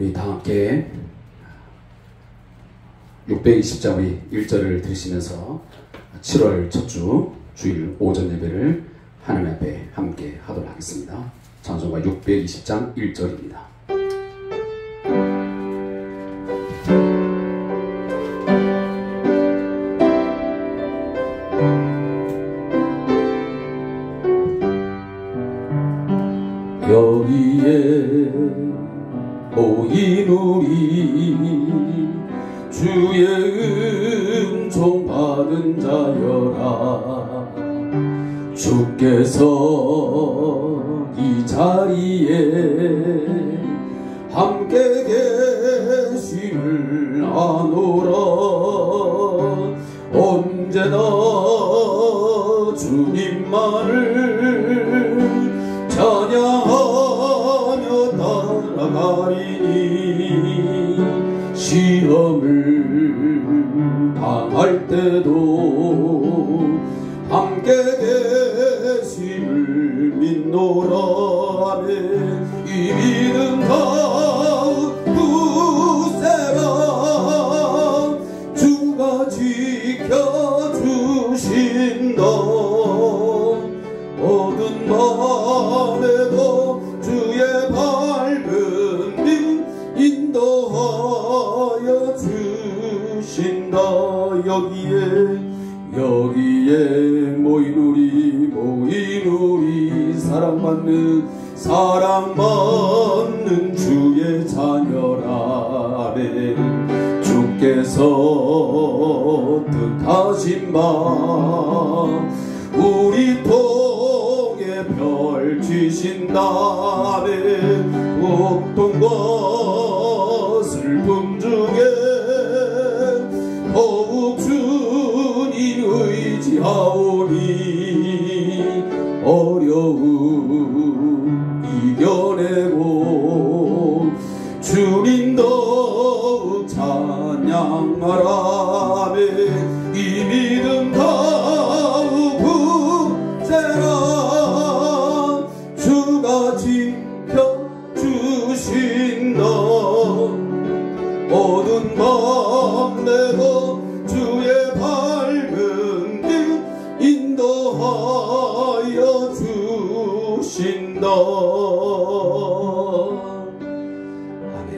우리 다 함께 620장 우리 1절을 들으시면서 7월 첫 주 주일 오전 예배를 하나님 앞에 함께 하도록 하겠습니다. 찬송가 620장 1절입니다. 여기에 모인 우리 주의 은총 받은 자여라. 주께서 이 자리에 함께 계심을 아노라. 언제나 주님만을 찬양하며 따라가리니 시험을 당할 때도 함께 계심을 믿노라. 아멘. 이 믿음 가운데라 주가 지켜주신다. 어두운 밤에도 주의 밝은 빛 인도하여 주신다. 여기에 모인 우리 사랑받는 주의 자녀라. 아멘. 주께서 뜻하신 바 우리 통에 펼치신다. 아멘. 고통과 슬픔 중에 더욱 주님 의지하오니 어려움 이겨내고 주님 더욱 찬양하라. 아멘. 이 믿음 더욱 굳세라 주가 지켜주신다. 어두운 밤 내고 주의 밝은 길 인도하여 주신다. 아멘.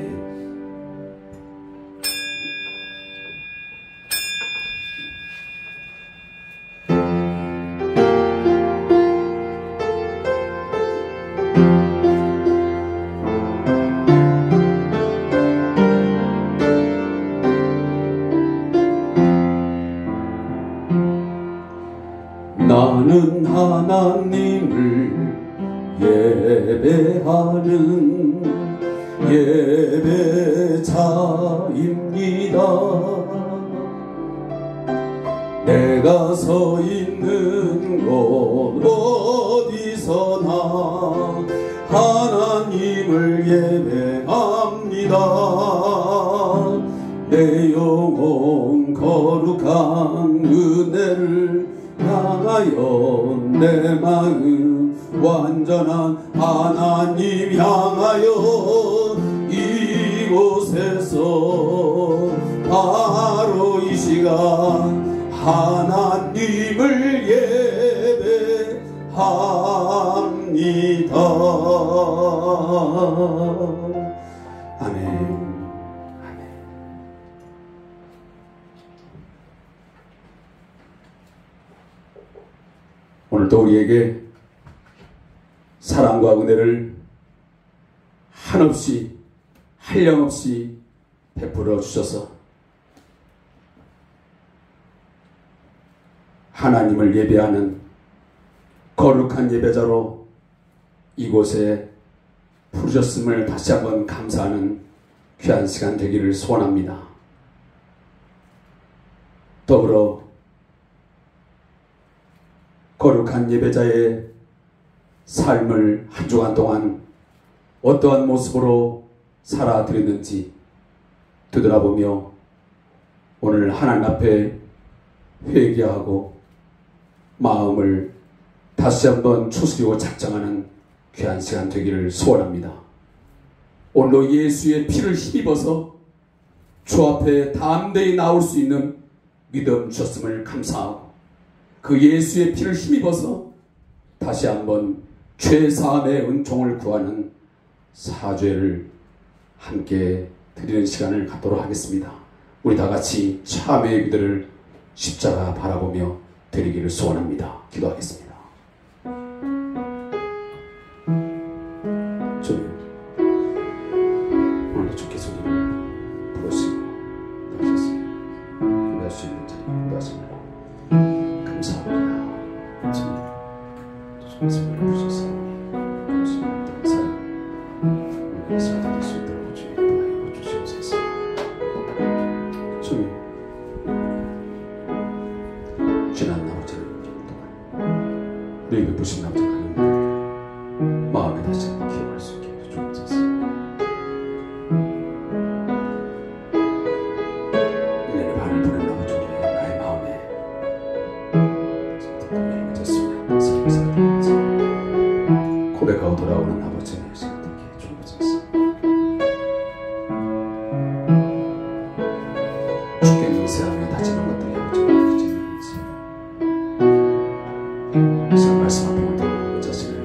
나는 하나님을 예배하는 예배자입니다. 내가 서 있는 곳 어디서나 하나님을 예배합니다. 내 영혼 거룩한 은혜를 향하여 내 마음 완전한 하나님 향하여 이곳에서 바로 이 시간 하나님을 예배합니다. 아멘. 오늘도 우리에게 사랑과 은혜를 한없이 한량없이 베풀어 주셔서 하나님을 예배하는 거룩한 예배자로 이곳에 부르셨음을 다시 한번 감사하는 귀한 시간 되기를 소원합니다. 더불어 거룩한 예배자의 삶을 한 주간 동안 어떠한 모습으로 살아드렸는지 되돌아보며 오늘 하나님 앞에 회개하고 마음을 다시 한번 추스리고 작정하는 귀한 시간 되기를 소원합니다. 오늘도 예수의 피를 힘입어서 주 앞에 담대히 나올 수 있는 믿음 주셨음을 감사하고, 그 예수의 피를 힘입어서 다시 한번 죄사함의 은총을 구하는 사죄를 함께 드리는 시간을 갖도록 하겠습니다. 우리 다 같이 참회의 기도를 십자가 바라보며 드리기를 소원합니다. 기도하겠습니다. 주님, 오늘도 주께 손님을 부르시고 나셨어요. 기도할 수 있는 자리 기도하십니다. 감사합니다. 주님, 주님 손님을 부르셔서 부르시면 어떤 사람 우리에서 드릴 수 있도록 주님 도와여 주시옵소서. 주님, 지난 아버지는 동안 우리 베푸신 아버지 하나님 마음에 다시 한번 기억할 수 있게 해주옵소서. 은혜의 밤을 보낸 아버지, 나의 마음에 분명히 맺었습니다. 살면서 고백하고 돌아오는 아버지의 시간 되게 해주옵소서. 주께 맹세하며 다짐한 것들이 아버지의 기준이지, 이 말씀 앞에 온다고 자신을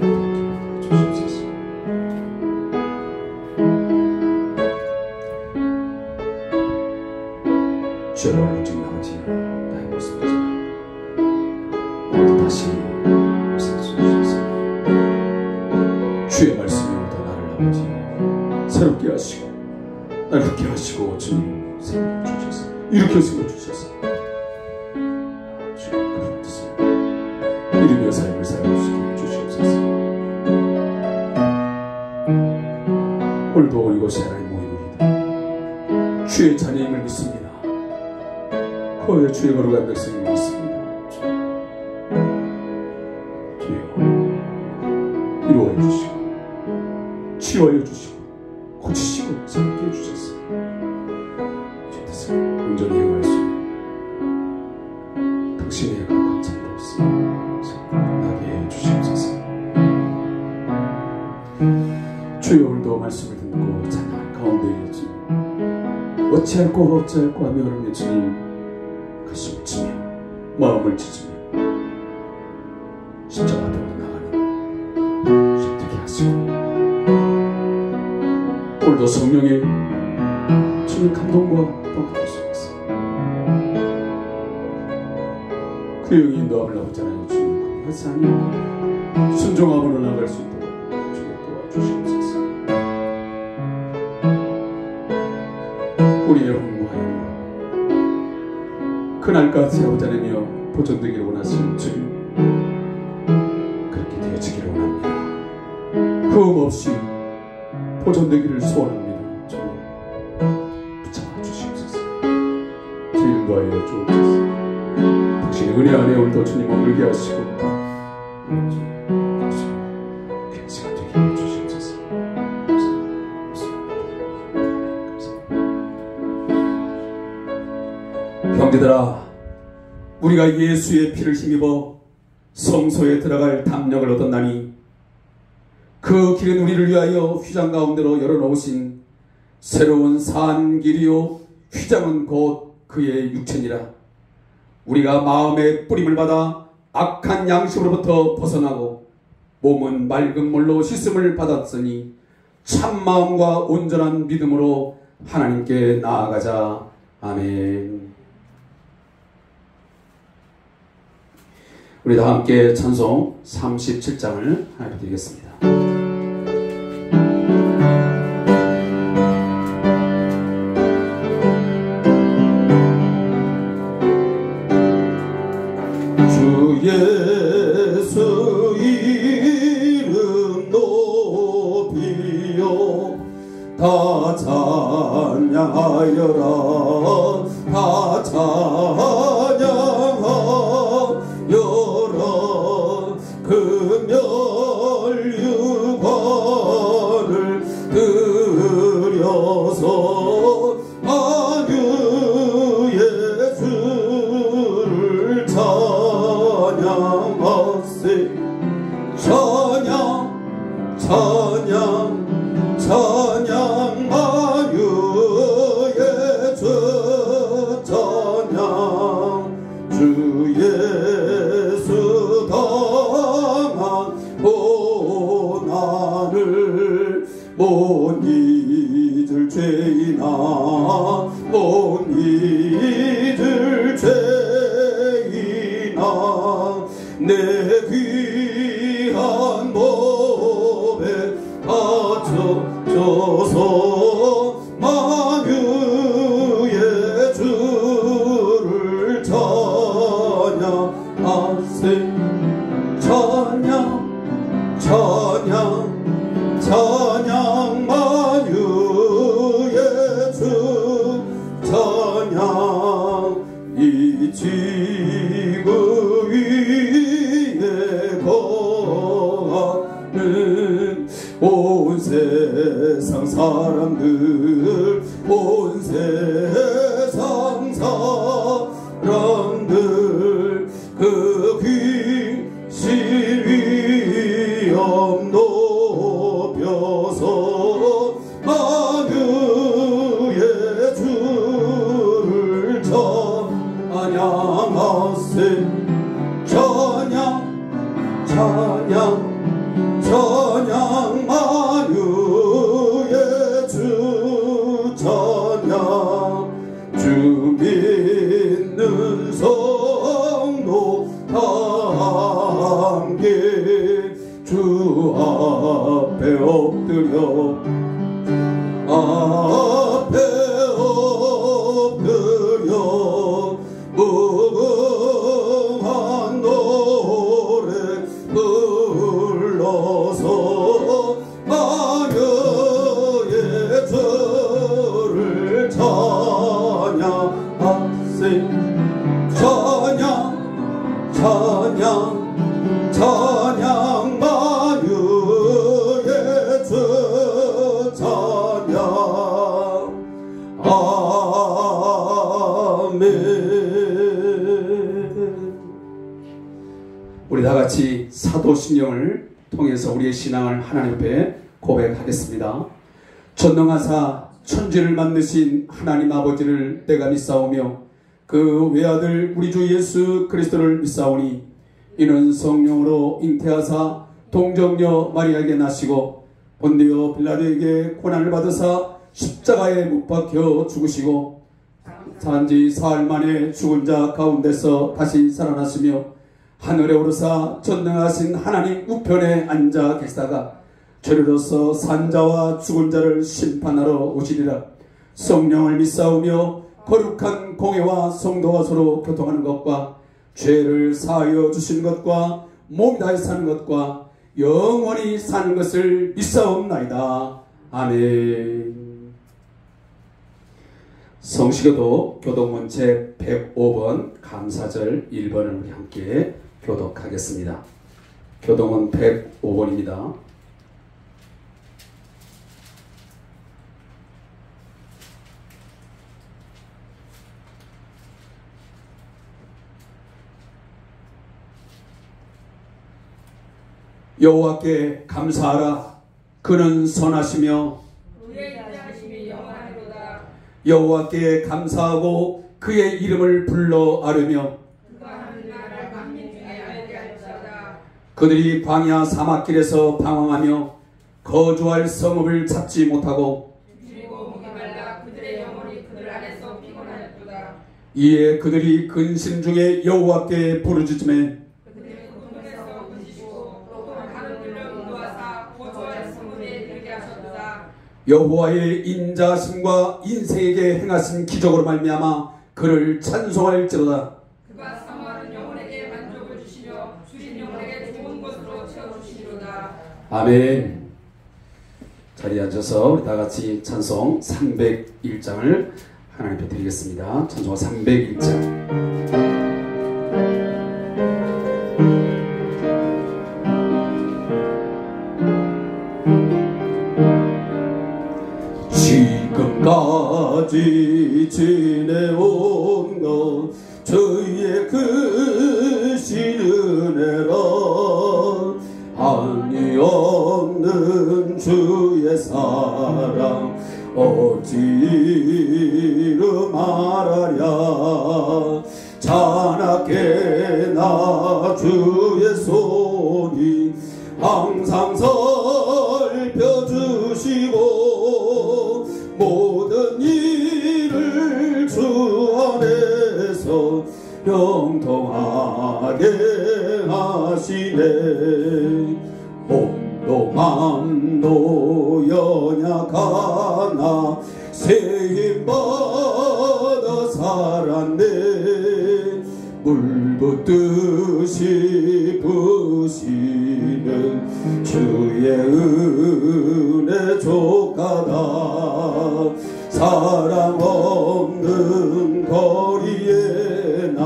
기억해 주시옵소서. 주여, 오직 아버지 나의 모습이지만 오늘도 다시 말씀해 주셔서 주의 말씀이 오늘도 나를 아버지 새롭게 하시고 낡게 하시고 주님 생명 주셔서 일으켜 세워 주셔서 주님 그런 뜻을 이루며 삶을 살아주시게 주시옵소서. 오늘도 이곳에 하나님 모이노이다. 주의 자녀임을 믿습니다. 거의 주의 거룩한 백성임을 믿습니다. 주여, 이루어 주시고 치유하여 주시고 고치시고 새롭게 해주셔서 주의 뜻을 온전히 행할 수 있는 당신의 거룩한 참도로서 나게 해주시옵소서. 주여, 오늘도 말씀을 듣고 찬양 가운데 주님 어찌할꼬 어찌할꼬 하며 오늘 주님 가슴을 치며 마음을 찢으며 십자가 앞으로 나가는 힘들게 하시고, 오늘도 성령의 주님 감동과 동행하시면서 그 영이 인도함을 아버지하나님 주님 그것이 아니요 순종함으로 나갈 수 있도록 주님 도와주시옵소서. 우리의 홍과 영과 그날까지 아버지하나며 보존되기를 원하시는 주님, 그렇게 되어지기를 원합니다. 흠 없이 보존되기를 소원합니다. 주님, 붙잡아 주시옵소서. 주님 인도하여 주옵소서. 당신의 은혜 안에 오늘도 주님 머물게 하시고 귀한 시간 되게 해 주시옵소서. 형제들아, 우리가 예수의 피를 힘입어 성소에 들어갈 담력을 얻었나니 그 길은 우리를 위하여 휘장 가운데로 열어놓으신 새로운 산 길이요 휘장은 곧 그의 육체니라. 우리가 마음의 뿌림을 받아 악한 양심으로부터 벗어나고 몸은 맑은 물로 씻음을 받았으니 참마음과 온전한 믿음으로 하나님께 나아가자. 아멘. 우리 다 함께 찬송 37장을 하나 드리겠습니다. 주 예수 이름 높이요 다 찬양하여라. 다 찬양하여라. 그 멸류관을 들여서 아주 예수를 찬양하세. 찬양 찬양 찬양 못 잊을 죄이나 못 잊을 죄이나 내 귀한 몸에 바쳐져서 만유의 주를 찬양하세 찬양 만유의 주 찬양 이 지구 위에 거하는 온 세상 사람들 온 세상 사람들 그 귀신 위엄 높여서 만유의 주를 찬양하세 찬양 만유의 주 찬양 주 믿는 성도 함께 주 앞에 엎드려 무궁한 노래 불러서 만유의 주를 찬양하세 찬양 만유의 주 찬양 아멘. 우리 다같이 사도신경을 통해서 우리의 신앙을 하나님 앞에 고백하겠습니다. 전능하사 천지를 만드신 하나님 아버지를 내가 믿사오며 그 외아들 우리 주 예수 그리스도를 믿사오니 이는 성령으로 잉태하사 동정녀 마리아에게 나시고 본디오 빌라도에게 고난을 받으사 십자가에 못 박혀 죽으시고 산지 사흘 만에 죽은 자 가운데서 다시 살아나시며 하늘에 오르사 전능하신 하나님 우편에 앉아 계시다가 저리로서 산자와 죽은 자를 심판하러 오시리라. 성령을 믿사오며 거룩한 공회와 성도가 서로 교통하는 것과 죄를 사하여 주신 것과 몸이 다해 사는 것과 영원히 사는 것을 믿사옵나이다. 아멘. 성시교도 교독문 제 105번 감사절 1번을 우리 함께 교독하겠습니다. 교독문 105번입니다. 여호와께 감사하라. 그는 선하시며 그의 인자하심이 영원하리로다. 여호와께 감사하고 그의 이름을 불러 아뢰며 그가 하는 나라를 만민 중에 알게 할지어다. 그들이 광야 사막길에서 방황하며 거주할 성읍을 찾지 못하고 그리고 목이 말라 그들의 영혼이 그들 안에서 피곤하였도다. 이에 그들이 근심 중에 여호와께 부르짖음에 그들의 고통에서 부르짖고 또 하늘들로 인도하사 거주할 성읍에 이르게 하셨도다. 여호와의 인자하심과 인생에게 행하신 기적으로 말미암아 그를 찬송할지로다. 그가 사모하는 영혼에게 만족을 주시며 주신 영혼에게 좋은 것으로 채워주시리로다. 아멘. 자리에 앉아서 우리 다같이 찬송 301장을 하나님 앞에 드리겠습니다. 찬송가 301장. 지금까지 지내온 것 주의 크신 은혜라. 한이 없는 주의 사랑 어찌로 말하랴. 자나게 나 주의 손이 항상 살펴주시고 가나 세임받아 살았네. 물붓듯이 부시는 주의 은혜 족하다. 사람 없는 거리에 나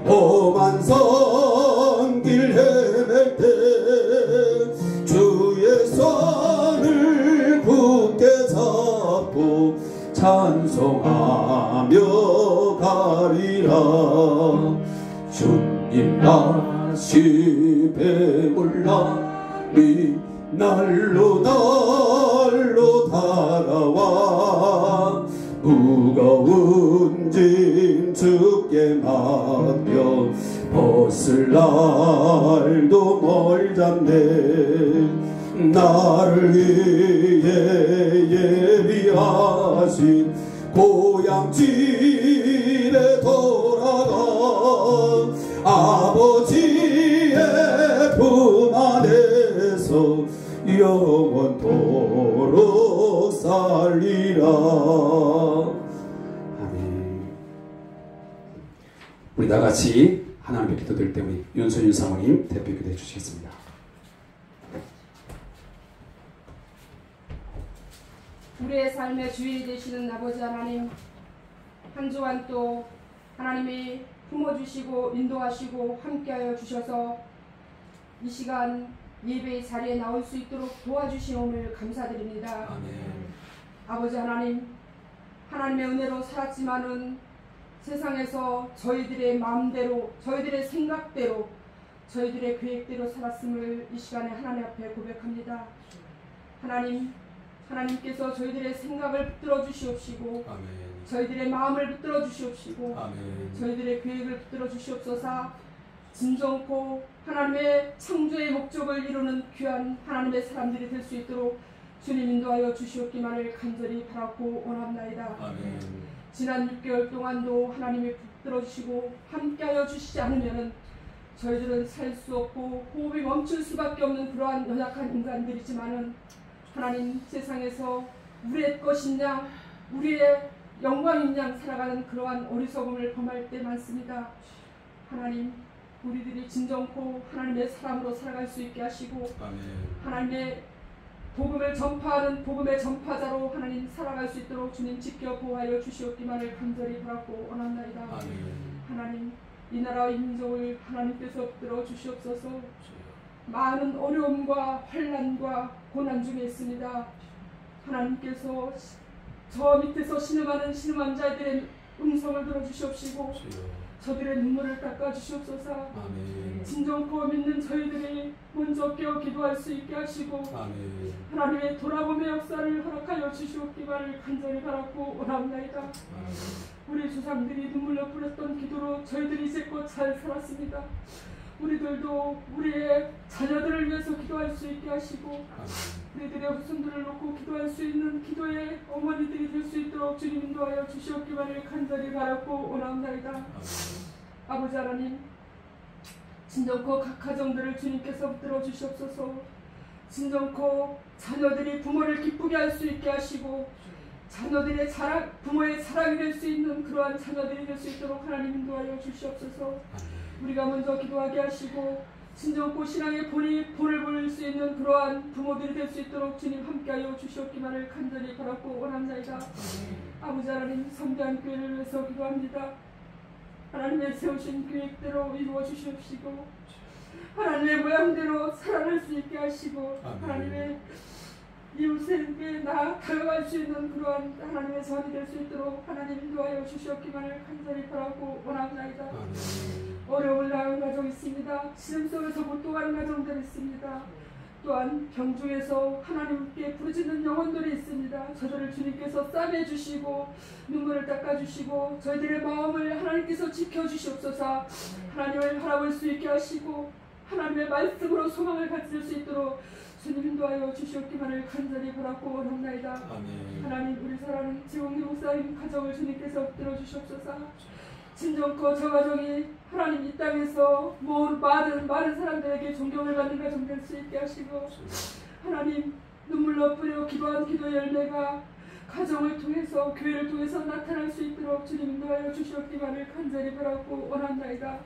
험한 선길 헤맬 때 주의 손을 굳게 잡고 찬송하며 가리라. 주님 다시 배울라. 네 날로 날로 달아와. 무거운 짐 주께 맡겨 벗을 날도 멀잡네. 나를 위해 예비하신 고향 집에 돌아가 아버지의 품 안에서 영원토록 살리라. 아멘. 우리 다같이 하나님께 기도드릴 때 우리 윤선윤 사모님 대표 기도해 주시겠습니다. 우리의 삶의 주인이 되시는 아버지 하나님, 한 주간 또 하나님이 품어주시고 인도하시고 함께하여 주셔서 이 시간 예배의 자리에 나올 수 있도록 도와주시옵을 감사드립니다. 아멘. 아버지 하나님, 하나님의 은혜로 살았지만은 세상에서 저희들의 마음대로, 저희들의 생각대로, 저희들의 계획대로 살았음을 이 시간에 하나님 앞에 고백합니다. 하나님께서 저희들의 생각을 붙들어 주시옵시고, 아멘. 저희들의 마음을 붙들어 주시옵시고, 아멘. 저희들의 계획을 붙들어 주시옵소서. 진정코 하나님의 창조의 목적을 이루는 귀한 하나님의 사람들이 될 수 있도록 주님 인도하여 주시옵기만을 간절히 바라고 원합나이다. 아멘. 지난 6개월 동안도 하나님이 붙들어 주시고 함께하여 주시지 않으면 저희들은 살 수 없고 호흡이 멈출 수밖에 없는 그러한 연약한 인간들이지만은 하나님, 세상에서 우리의 것이냐 우리의 영광인 양 살아가는 그러한 어리석음을 범할 때 많습니다. 하나님, 우리들이 진정코 하나님의 사람으로 살아갈 수 있게 하시고, 아멘. 하나님의 복음을 전파하는 복음의 전파자로 하나님 살아갈 수 있도록 주님 지켜 보호하여 주시옵기만을 간절히 바라고 원합나이다. 아멘. 하나님, 이 나라와 이 민족을 하나님께서 붙들어 주시옵소서. 많은 어려움과 환난과 고난 중에 있습니다. 하나님께서 저 밑에서 신음하는 신음한 자들의 음성을 들어주시옵시고 저들의 눈물을 닦아주시옵소서. 아멘. 진정코 믿는 저희들이 먼저 깨어 기도할 수 있게 하시고, 아멘. 하나님의 돌아봄의 역사를 허락하여 주시옵기만을 간절히 바라고 원합나이다. 우리 조상들이 눈물로 뿌렸던 기도로 저희들이 이제껏 잘 살았습니다. 우리들도 우리의 자녀들을 위해서 기도할 수 있게 하시고, 우리들의 후손들을 놓고 기도할 수 있는 기도의 어머니들이 될 수 있도록 주님 인도하여 주시옵기만을 간절히 바라고 원합나이다. 아버지 하나님, 진정코 각 가정들을 주님께서 붙들어 주시옵소서. 진정코 자녀들이 부모를 기쁘게 할 수 있게 하시고, 자녀들의 자랑, 부모의 자랑이 될 수 있는 그러한 자녀들이 될 수 있도록 하나님 인도하여 주시옵소서. 우리가 먼저 기도하게 하시고 진정코 신앙의 본을 보일 수 있는 그러한 부모들이 될 수 있도록 주님 함께하여 주시옵기만을 간절히 바라고 원합나이다. 아버지 하나님, 성대한 교회를 위해서 기도합니다. 하나님의 세우신 계획대로 이루어 주시옵시고, 하나님의 모양대로 살아갈 수 있게 하시고, 하나님의 이웃에게 다가갈 수 있는 그러한 하나님의 자녀이 될 수 있도록 하나님 인도하여 주시옵기만을 간절히 바라고 원합나이다. 어려움을 당하는 가정 있습니다. 시름 속에서 고통하는 가정들이 있습니다. 또한 병중에서 하나님께 부르짖는 영혼들이 있습니다. 저들을 주님께서 싸매주시고 눈물을 닦아주시고 저희들의 마음을 하나님께서 지켜주시옵소서. 하나님을 바라볼 수 있게 하시고 하나님의 말씀으로 소망을 가질 수 있도록 주님 인도하여 주시옵기만을 간절히 바라고 원합나이다. 하나님, 우리 사랑하는 지용리 목사님 가정을 주님께서 들어주시옵소서. 진정코 저 가정이 하나님 이 땅에서 많은 사람들에게 존경을 받는 가정 될 수 있게 하시고, 하나님 눈물로 뿌려 기도한 기도 열매가 가정을 통해서 교회를 통해서 나타날 수 있도록 주님 인도하여 주시옵기만을 간절히 바라고 원한나이다.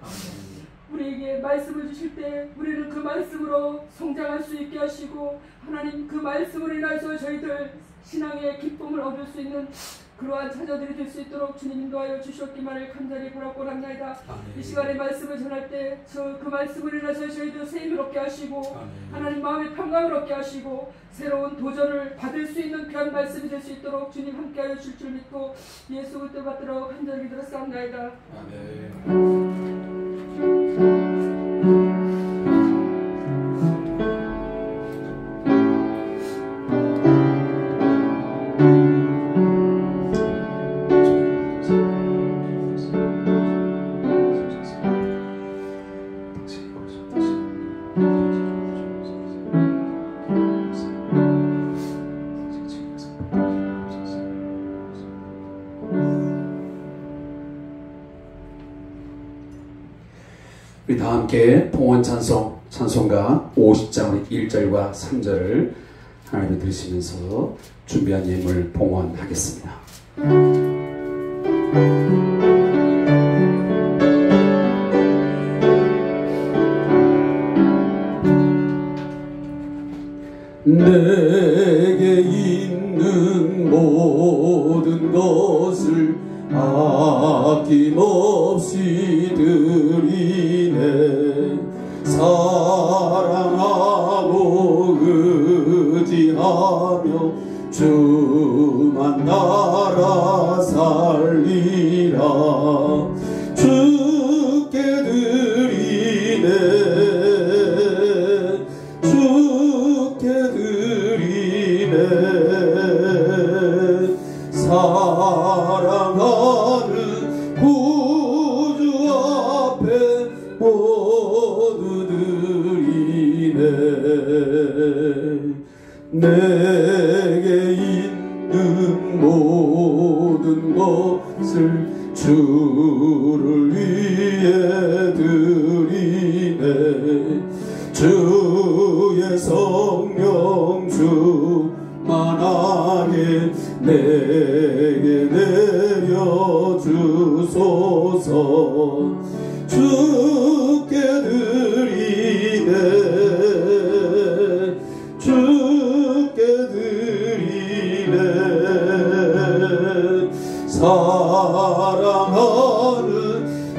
우리에게 말씀을 주실 때 우리는 그 말씀으로 성장할 수 있게 하시고 하나님 그 말씀으로 인해서 저희들 신앙의 기쁨을 얻을 수 있는 그러한 자녀들이 될 수 있도록 주님 인도하여 주시옵기만을 간절히 바라고 원합나이다. 이 시간에 말씀을 전할 때 그 말씀을 인해서 저희들 새 힘을 얻게 하시고 하나님 마음의 평강을 얻게 하시고 새로운 도전을 받을 수 있는 귀한 말씀이 될 수 있도록 주님 함께하여 주실 줄 믿고 예수 그리스도 받들어 간절히 기도했사옵나이다. 아멘. 우리 다 함께 봉헌 찬송, 찬송가 50장 1절과 3절을 하나님 들으시면서 준비한 예물 봉헌하겠습니다. 내게 있는 모든 것을 아낌없이 드리네. 사랑하고 의지하며 주만 나라 살리라. 주께 드리네. 주께 드리네. 사랑하는 구주 앞에 모두 드리네. 내게 있는 모든 것을 주를 위해 드리네. 주의 성령 충만하게 내게 내려주소서. 주께 드리네. 주께 드리네. 사랑하는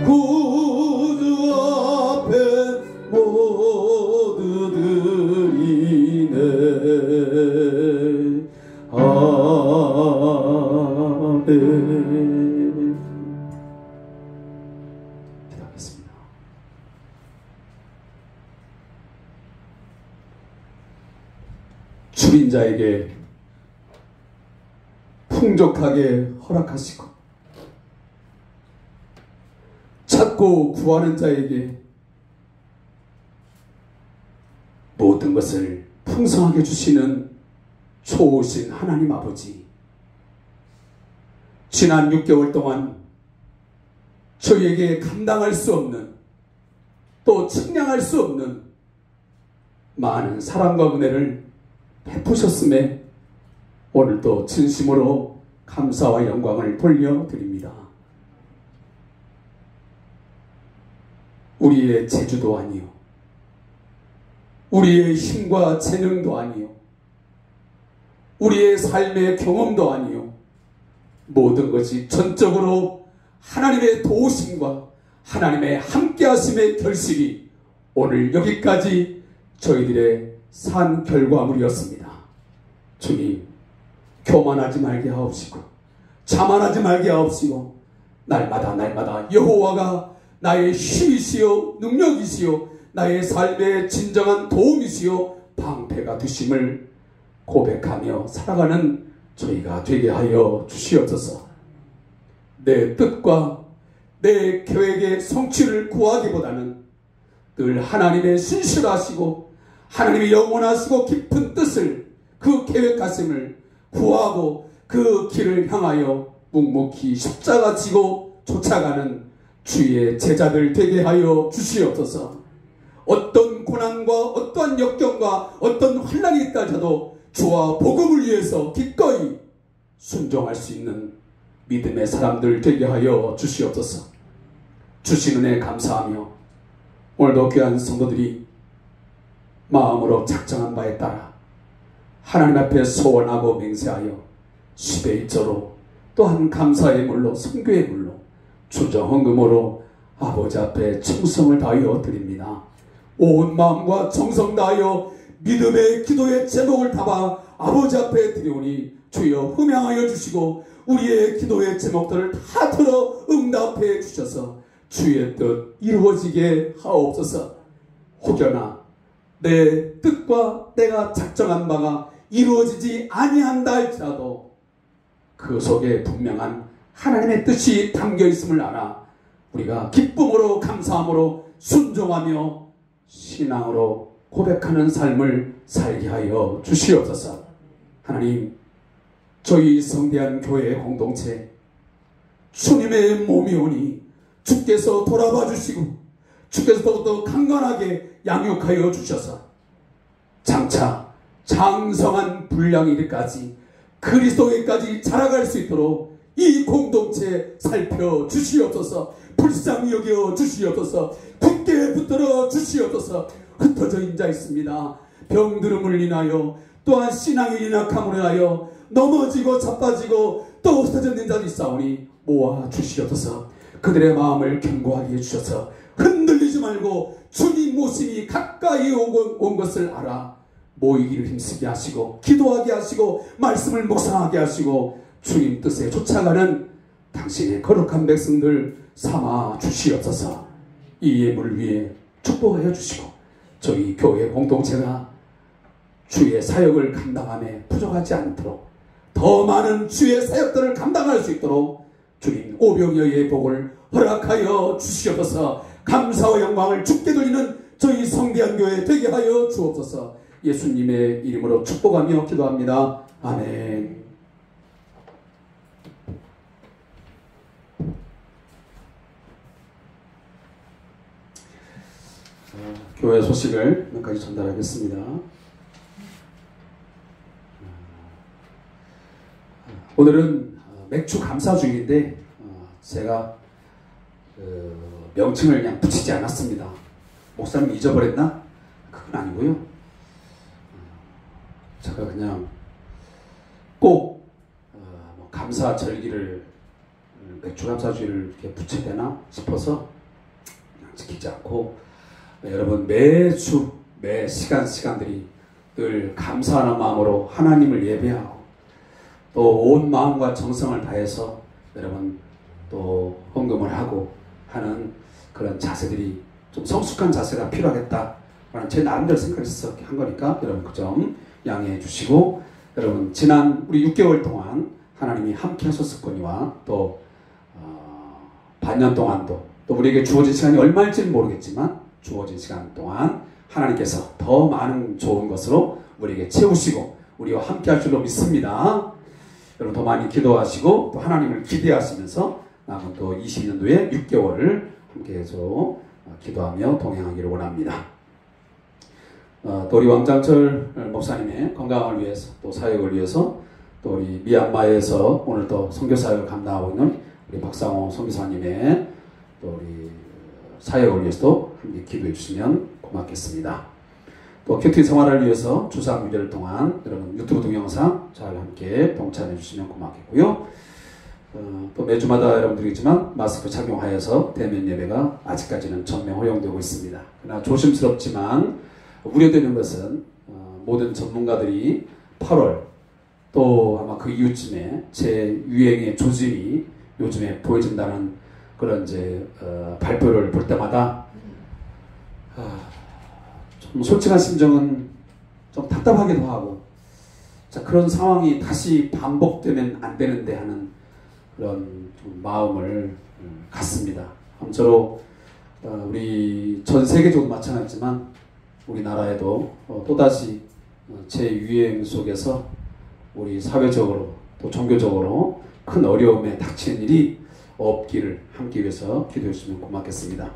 구주 앞에 모두 드리네. 아멘. 기도하겠습니다. 주인 자에게 풍족하게 허락하시고 찾고 구하는 자에게 모든 것을 풍성하게 주시는 좋으신 하나님 아버지, 지난 6개월 동안 저희에게 감당할 수 없는, 또 측량할 수 없는 많은 사랑과 은혜를 베푸셨음에 오늘도 진심으로 감사와 영광을 돌려드립니다. 우리의 재주도 아니요, 우리의 힘과 재능도 아니요, 우리의 삶의 경험도 아니요, 모든 것이 전적으로 하나님의 도우심과 하나님의 함께하심의 결실이 오늘 여기까지 저희들의 산 결과물이었습니다. 주님, 교만하지 말게 하옵시고 자만하지 말게 하옵시고 날마다 여호와가 나의 힘이시요 능력이시요 나의 삶의 진정한 도움이시요 방패가 되심을 고백하며 살아가는 저희가 되게 하여 주시옵소서. 내 뜻과 내 계획의 성취를 구하기보다는 늘 하나님의 신실하시고 하나님의 영원하시고 깊은 뜻을, 그 계획하심을 구하고 그 길을 향하여 묵묵히 십자가 지고 쫓아가는 주의 제자들 되게 하여 주시옵소서. 어떤 고난과 어떠한 역경과 어떤 환난이 있다 하도 주와 복음을 위해서 기꺼이 순종할 수 있는 믿음의 사람들 되게 하여 주시옵소서. 주신 은혜 감사하며 오늘도 귀한 성도들이 마음으로 작정한 바에 따라 하나님 앞에 소원하고 맹세하여 10의 1조로 또한 감사의 물로 선교의 물로 주정헌금으로 아버지 앞에 충성을 다하여 드립니다. 온 마음과 정성 다하여 믿음의 기도의 제목을 담아 아버지 앞에 드리오니 주여 흠양하여 주시고 우리의 기도의 제목들을 다 들어 응답해 주셔서 주의 뜻 이루어지게 하옵소서. 혹여나 내 뜻과 내가 작정한 바가 이루어지지 아니한다 할지라도 그 속에 분명한 하나님의 뜻이 담겨 있음을 알아 우리가 기쁨으로 감사함으로 순종하며 신앙으로 고백하는 삶을 살게 하여 주시옵소서. 하나님, 저희 성대한 교회 공동체 주님의 몸이 오니 주께서 돌아봐 주시고 주께서 더욱더 강건하게 양육하여 주셔서 장차 장성한 분량이 이르기까지 그리스도에까지 자라갈 수 있도록 이 공동체 살펴 주시옵소서. 불쌍히 여겨 주시옵소서. 굳게 붙들어 주시옵소서. 흩어져 인자 있습니다. 병들음을 인하여 또한 신앙의 인악함을 인하여 넘어지고 자빠지고 또 흩어져 인자도 있사오니 모아 주시옵소서. 그들의 마음을 견고하게 해주셔서 흔들리지 말고 주님 모심이 가까이 온 것을 알아 모이기를 힘쓰게 하시고 기도하게 하시고 말씀을 묵상하게 하시고 주님 뜻에 쫓아가는 당신의 거룩한 백성들 삼아 주시옵소서. 이 예물을 위해 축복하여 주시고 저희 교회 공동체가 주의 사역을 감당함에 부족하지 않도록 더 많은 주의 사역들을 감당할 수 있도록 주님 오병이어의 복을 허락하여 주시옵소서. 감사와 영광을 주께 돌리는 저희 성대한 교회 되게 하여 주옵소서. 예수님의 이름으로 축복하며 기도합니다. 아멘. 교회 소식을 몇 가지 전달하겠습니다. 오늘은 맥주 감사 주일인데 제가 명칭을 그냥 붙이지 않았습니다. 목사님 잊어버렸나? 그건 아니고요. 제가 그냥 꼭 감사 절기를 맥주 감사 주일을 이렇게 붙여야 되나 싶어서 그냥 지키지 않고 여러분 매주 매 시간들이 늘 감사하는 마음으로 하나님을 예배하고 또 온 마음과 정성을 다해서 여러분 또 헌금을 하고 하는 그런 자세들이 좀 성숙한 자세가 필요하겠다라는 제 나름대로 생각해서 한 거니까 여러분 그 점 양해해 주시고 여러분 지난 우리 6개월 동안 하나님이 함께 하셨었거니와 또 반년 동안도 또 우리에게 주어진 시간이 얼마일지는 모르겠지만 주어진 시간 동안 하나님께서 더 많은 좋은 것으로 우리에게 채우시고 우리와 함께 할 줄로 믿습니다. 여러분 더 많이 기도하시고 또 하나님을 기대하시면서 남은 또 20년도에 6개월을 함께 해서 기도하며 동행하기를 원합니다. 또 우리 왕장철 목사님의 건강을 위해서 또 사역을 위해서 또 우리 미얀마에서 오늘 또 선교사역을 감당하고 있는 우리 박상호 선교사님의 또 우리 사역을 위해서도 함께 기도해 주시면 고맙겠습니다. 또 큐티 생활을 위해서 주상 6일 동안 여러분 유튜브 동영상 잘 함께 동참해 주시면 고맙겠고요. 또 매주마다 여러분들이지만 마스크 착용하여서 대면 예배가 아직까지는 전면 허용되고 있습니다. 그러나 조심스럽지만 우려되는 것은 모든 전문가들이 8월 또 아마 그 이후쯤에 재유행의 조짐이 요즘에 보여진다는 그런 이제 발표를 볼 때마다 좀 솔직한 심정은 좀 답답하기도 하고 자 그런 상황이 다시 반복되면 안 되는데 하는 그런 좀 마음을 갖습니다. 아무쪼록 우리 전 세계적으로 마찬가지지만 우리나라에도 또다시 재유행 속에서 우리 사회적으로 또 종교적으로 큰 어려움에 닥치는 일이 없기를 함께 위해서 기도해 주시면 고맙겠습니다.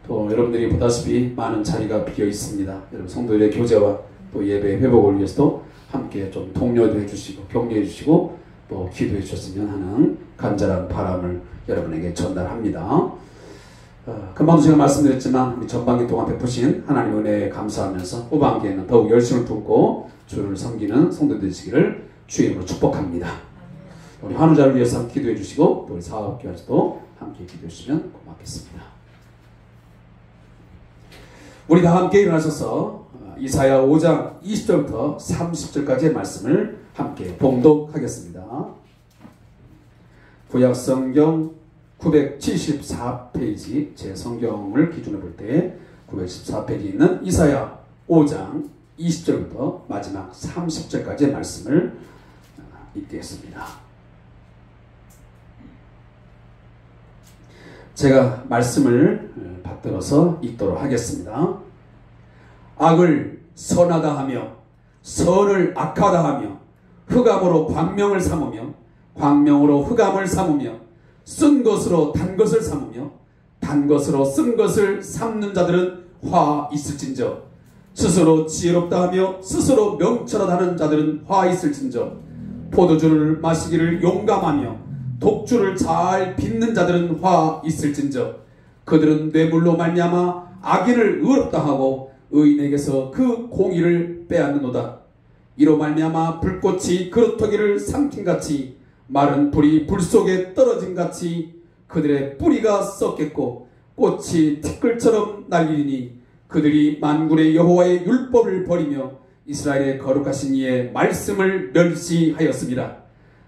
또 여러분들이 보다시피 많은 자리가 비어 있습니다. 여러분 성도들의 교제와 또 예배 회복을 위해서도 함께 좀 독려도 해주시고 격려해 주시고 또 기도해 주셨으면 하는 간절한 바람을 여러분에게 전달합니다. 금방도 제가 말씀드렸지만 우리 전반기 동안 베푸신 하나님 은혜에 감사하면서 후반기에는 더욱 열심을 품고 주를 섬기는 성도 되시기를 주의 이름으로 축복합니다. 우리 환우자를 위해서 기도해 주시고 또 우리 사업교회에서도 함께 기도해 주시면 고맙겠습니다. 우리 다 함께 일어나셔서 이사야 5장 20절부터 30절까지의 말씀을 함께 봉독하겠습니다. 구약성경 974페이지 제 성경을 기준으로 볼 때 974페이지에 있는 이사야 5장 20절부터 마지막 30절까지의 말씀을 읽겠습니다. 제가 말씀을 받들어서 읽도록 하겠습니다. 악을 선하다 하며 선을 악하다 하며 흑암으로 광명을 삼으며 광명으로 흑암을 삼으며 쓴 것으로 단 것을 삼으며 단 것으로 쓴 것을 삼는 자들은 화 있을진저 스스로 지혜롭다 하며 스스로 명철하다 하는 자들은 화 있을진저 포도주를 마시기를 용감하며 독주를 잘 빚는 자들은 화 있을진저 그들은 뇌물로 말미암아 악인을 의롭다 하고 의인에게서 그 공의를 빼앗는도다. 이로 말미암아 불꽃이 그루터기를 삼킨같이 마른 불이 불 속에 떨어짐같이 그들의 뿌리가 썩겠고 꽃이 티끌처럼 날리니 그들이 만군의 여호와의 율법을 버리며 이스라엘의 거룩하신 이의 말씀을 멸시하였습니다.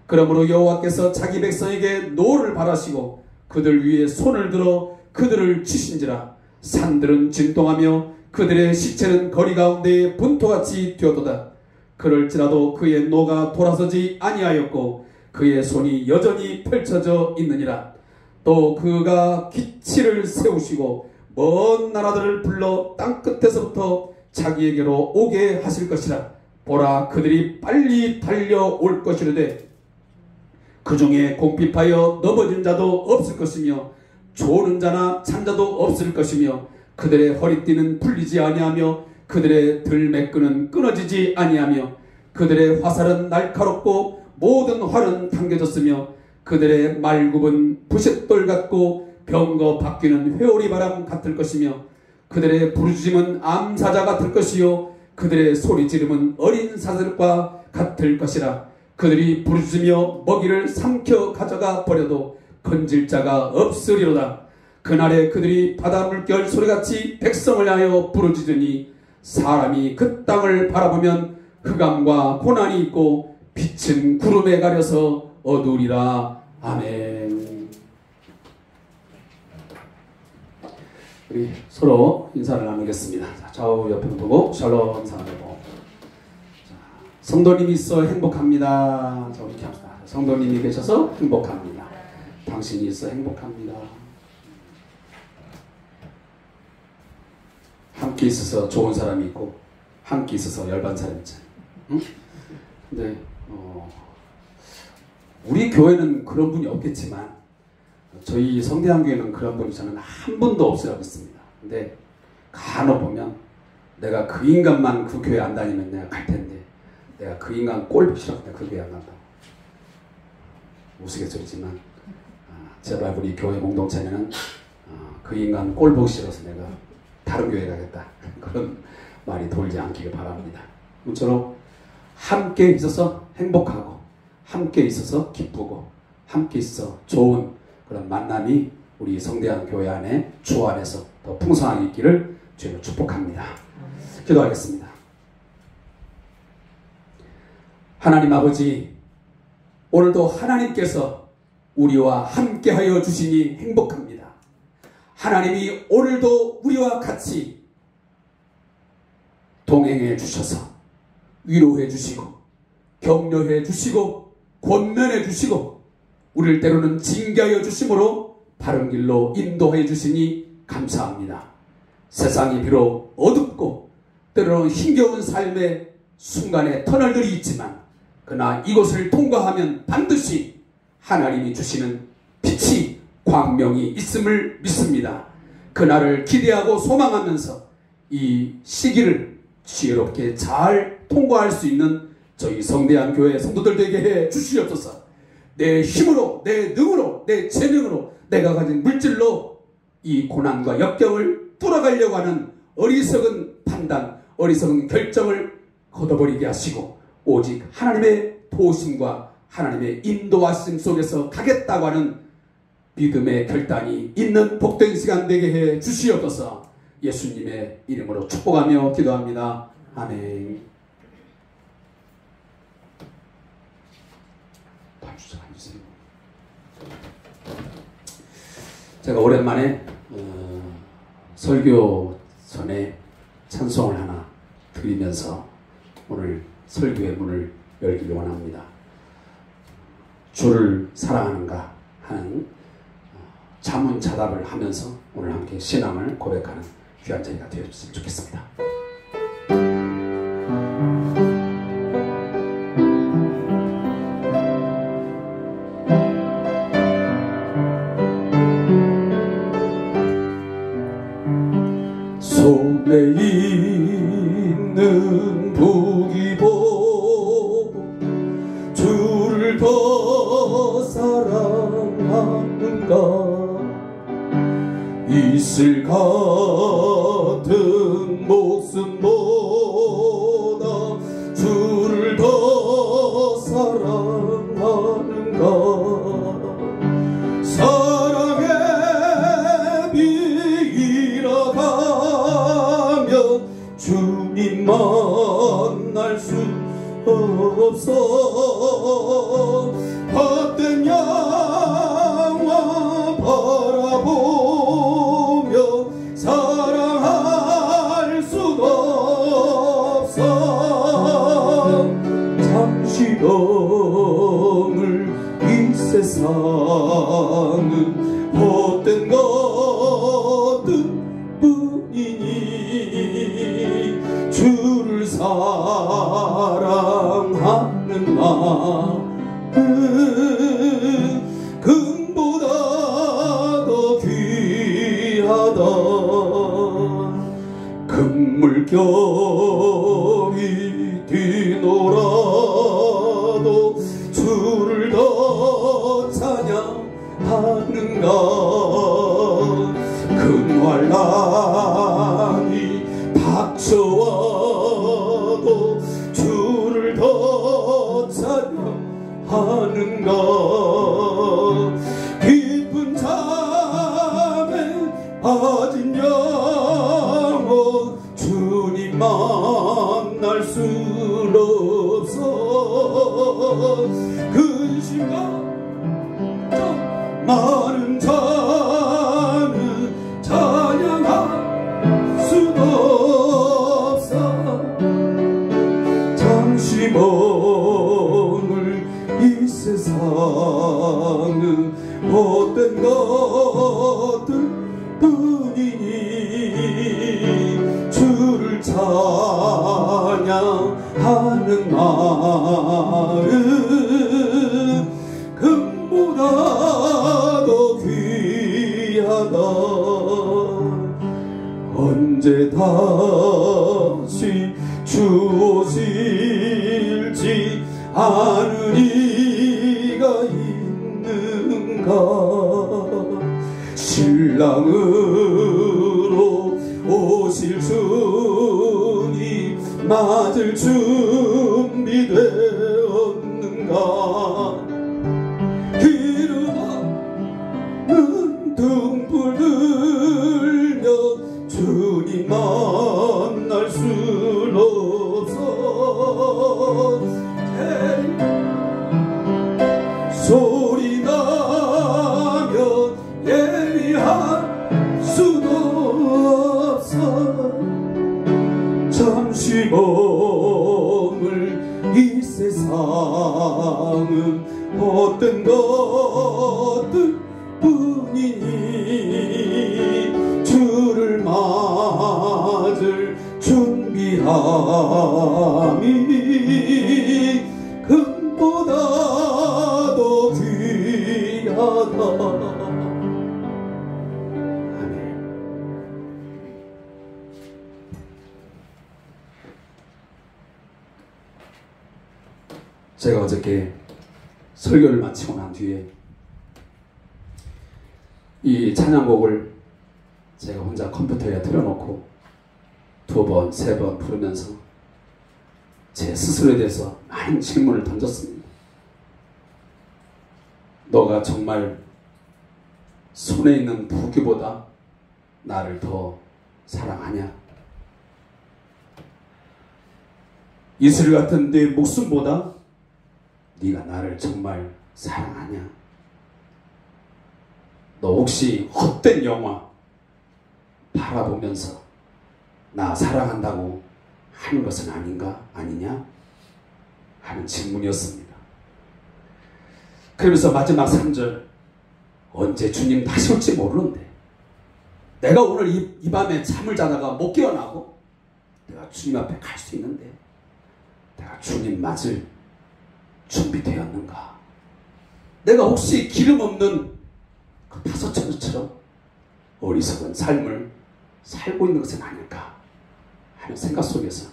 그러므로 여호와께서 자기 백성에게 노를 바라시고 그들 위에 손을 들어 그들을 치신지라. 산들은 진동하며 그들의 시체는 거리 가운데에 분토같이 되었도다. 그럴지라도 그의 노가 돌아서지 아니하였고 그의 손이 여전히 펼쳐져 있느니라. 또 그가 기치를 세우시고 먼 나라들을 불러 땅끝에서부터 자기에게로 오게 하실 것이라. 보라, 그들이 빨리 달려올 것이로되 그 중에 공핍하여 넘어진 자도 없을 것이며 조는 자나 찬 자도 없을 것이며 그들의 허리띠는 풀리지 아니하며 그들의 들매끈은 끊어지지 아니하며 그들의 화살은 날카롭고 모든 활은 당겨졌으며 그들의 말굽은 부싯돌 같고 병거 바뀌는 회오리 바람 같을 것이며 그들의 부르짖음은 암사자 같을 것이요 그들의 소리 지름은 어린 사슴과 같을 것이라. 그들이 부르짖으며 먹이를 삼켜 가져가 버려도 건질 자가 없으리로다. 그날에 그들이 바다 물결 소리같이 백성을 하여 부르짖으니 사람이 그 땅을 바라보면 흑암과 고난이 있고 빛은 구름에 가려서 어두우리라. 아멘. 우리 서로 인사를 나누겠습니다. 좌우 옆으로 보고 샬롬 인사하고. 성도님이 있어 행복합니다. 자, 이렇게 합시다. 성도님이 계셔서 행복합니다. 당신이 있어 행복합니다. 함께 있어서 좋은 사람이 있고 함께 있어서 열반 사람이 있잖아요. 응? 근데 우리 교회는 그런 분이 없겠지만 저희 성대한교회는 그런 분이 저는 한 분도 없으라고 했습니다. 근데 간혹 보면 내가 그 인간만 그 교회 안 다니면 내가 갈 텐데 내가 그 인간 꼴 보기 싫어 그 교회 안 간다고. 우스갯소리지만 제발 우리 교회 공동체는 그 인간 꼴 보기 싫어서 내가 다른 교회 가겠다. 그런 말이 돌지 않기를 바랍니다. 모쪼록 함께 있어서 행복하고 함께 있어서 기쁘고 함께 있어 좋은 그런 만남이 우리 성대한 교회 안에 주 안에서 더 풍성하게 있기를 주님을 축복합니다. 기도하겠습니다. 하나님 아버지, 오늘도 하나님께서 우리와 함께하여 주시니 행복합니다. 하나님이 오늘도 우리와 같이 동행해 주셔서 위로해 주시고 격려해 주시고 권면해 주시고 우리를 때로는 징계하여 주심으로 바른 길로 인도해 주시니 감사합니다. 세상이 비록 어둡고 때로는 힘겨운 삶의 순간의 터널들이 있지만 그러나 이곳을 통과하면 반드시 하나님이 주시는 빛이 광명이 있음을 믿습니다. 그날을 기대하고 소망하면서 이 시기를 지혜롭게 잘 통과할 수 있는 저희 성대한 교회 성도들 되게 해 주시옵소서. 내 힘으로, 내 능으로, 내 재능으로, 내가 가진 물질로 이 고난과 역경을 뚫어가려고 하는 어리석은 판단, 어리석은 결정을 걷어버리게 하시고 오직 하나님의 도우심과 하나님의 인도하심 속에서 가겠다고 하는 믿음의 결단이 있는 복된 시간 되게 해 주시옵소서. 예수님의 이름으로 축복하며 기도합니다. 아멘. 제가 오랜만에 설교 전에 찬송을 하나 드리면서 오늘 설교의 문을 열기를 원합니다. 주를 사랑하는가 하는 자문자답을 하면서 오늘 함께 신앙을 고백하는 귀한 자리가 되었으면 좋겠습니다. 손에 있는 부귀보 주를 더 사랑하는가 있을 같은 목숨보다 주를 더 사랑하는가 사랑의 비이라 가며 주님 만날 수 없어 헛된 양화 바라보며 사랑할 수도 없어 잠시 넘을 이 세상은 헛된 것들 뿐이니 주를 사랑하는 마음 금보다 더 귀하다 금물결이 뒤놀아도 주를 더 찬양하는가 큰 환난이 닥쳐와도 주를 더 찬양하는가 깊은 잠에 빠진 영혼 주님 만날 순 없어 근심과 많은 자는 찬양할 수도 없어 잠시 머물 이 세상은 헛된 것들 뿐이니 주를 찬양하는 마음 금보다 더 귀하다 언제 다시 주오실지 아는 이가 있는가 신랑으로 오실 주님 맞을 준비되었는가 기름없는 등불 들며 주님 만날 순 없어 소리 나면 예리할 수도 없어 잠시 머물 이 세상은 헛된 것들 뿐이니 주를 맞을 준비함이 금보다 더 귀하다. 제가 어저께 설교를 마치고 난 뒤에 이 찬양곡을 제가 혼자 컴퓨터에 틀어놓고 2번, 3번 부르면서 제 스스로에 대해서 많은 질문을 던졌습니다. 너가 정말 손에 있는 부귀보다 나를 더 사랑하냐? 이슬 같은 내 목숨보다 네가 나를 정말 사랑하냐? 너 혹시 헛된 영화 바라보면서 나 사랑한다고 하는 것은 아니냐? 하는 질문이었습니다. 그러면서 마지막 3절, 언제 주님 다시 올지 모르는데 내가 오늘 이 밤에 잠을 자다가 못 깨어나고 내가 주님 앞에 갈 수 있는데 내가 주님 맞을 준비되었는가? 내가 혹시 기름 없는 그 5처녀처럼 어리석은 삶을 살고 있는 것은 아닐까 하는 생각 속에서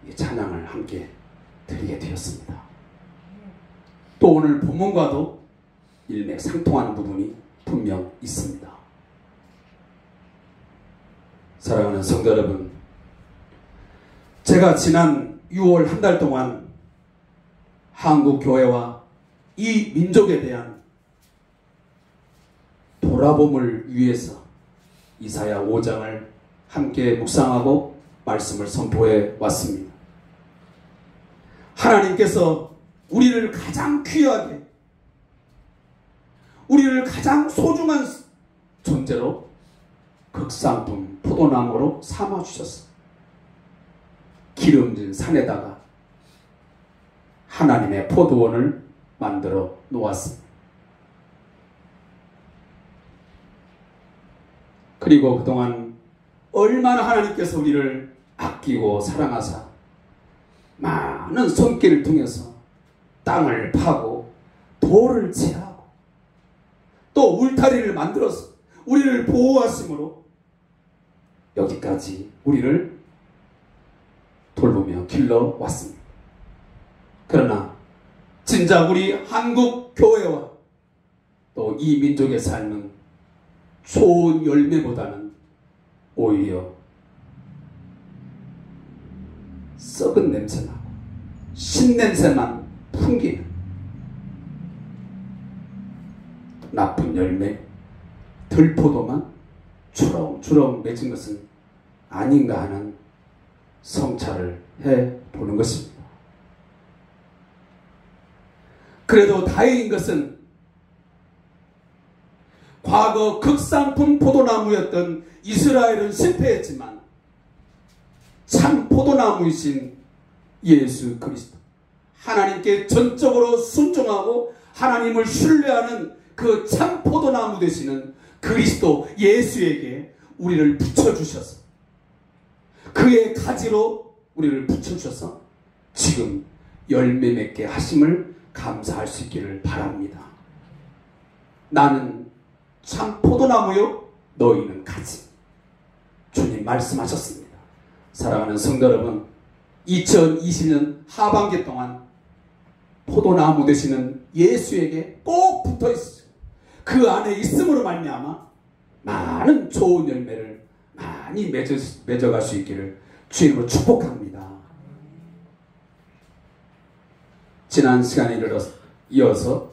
이 찬양을 함께 드리게 되었습니다. 또 오늘 본문과도 일맥상통하는 부분이 분명 있습니다. 사랑하는 성도 여러분, 제가 지난 6월 한 달 동안 한국 교회와 이 민족에 대한 돌아봄을 위해서 이사야 5장을 함께 묵상하고 말씀을 선포해 왔습니다. 하나님께서 우리를 가장 귀하게, 우리를 가장 소중한 존재로 극상품 포도나무로 삼아주셨어. 기름진 산에다가 하나님의 포도원을 만들어 놓았습니다. 그리고 그동안 얼마나 하나님께서 우리를 아끼고 사랑하사 많은 손길을 통해서 땅을 파고 돌을 채하고 또 울타리를 만들어서 우리를 보호하심으로 여기까지 우리를 돌보며 길러왔습니다. 그러나 진짜 우리 한국 교회와 또 이 민족의 삶은 좋은 열매보다는 오히려 썩은 냄새나고 신냄새만 풍기는 나쁜 열매, 들포도만 주렁주렁 맺은 것은 아닌가 하는 성찰을 해보는 것입니다. 그래도 다행인 것은 과거 극상품 포도나무였던 이스라엘은 실패했지만 참 포도나무이신 예수 그리스도, 하나님께 전적으로 순종하고 하나님을 신뢰하는 그 참 포도나무 되시는 그리스도 예수에게 우리를 붙여주셔서, 그의 가지로 우리를 붙여주셔서 지금 열매 맺게 하심을 감사할 수 있기를 바랍니다. 나는 참 포도나무요, 너희는 가지. 주님 말씀하셨습니다. 사랑하는 성도 여러분, 2020년 하반기 동안 포도나무 되시는 예수에게 꼭 붙어있으시고 그 안에 있음으로 말미암아 많은 좋은 열매를 많이 맺어갈 수 있기를 주님으로 축복합니다. 지난 시간에 이어서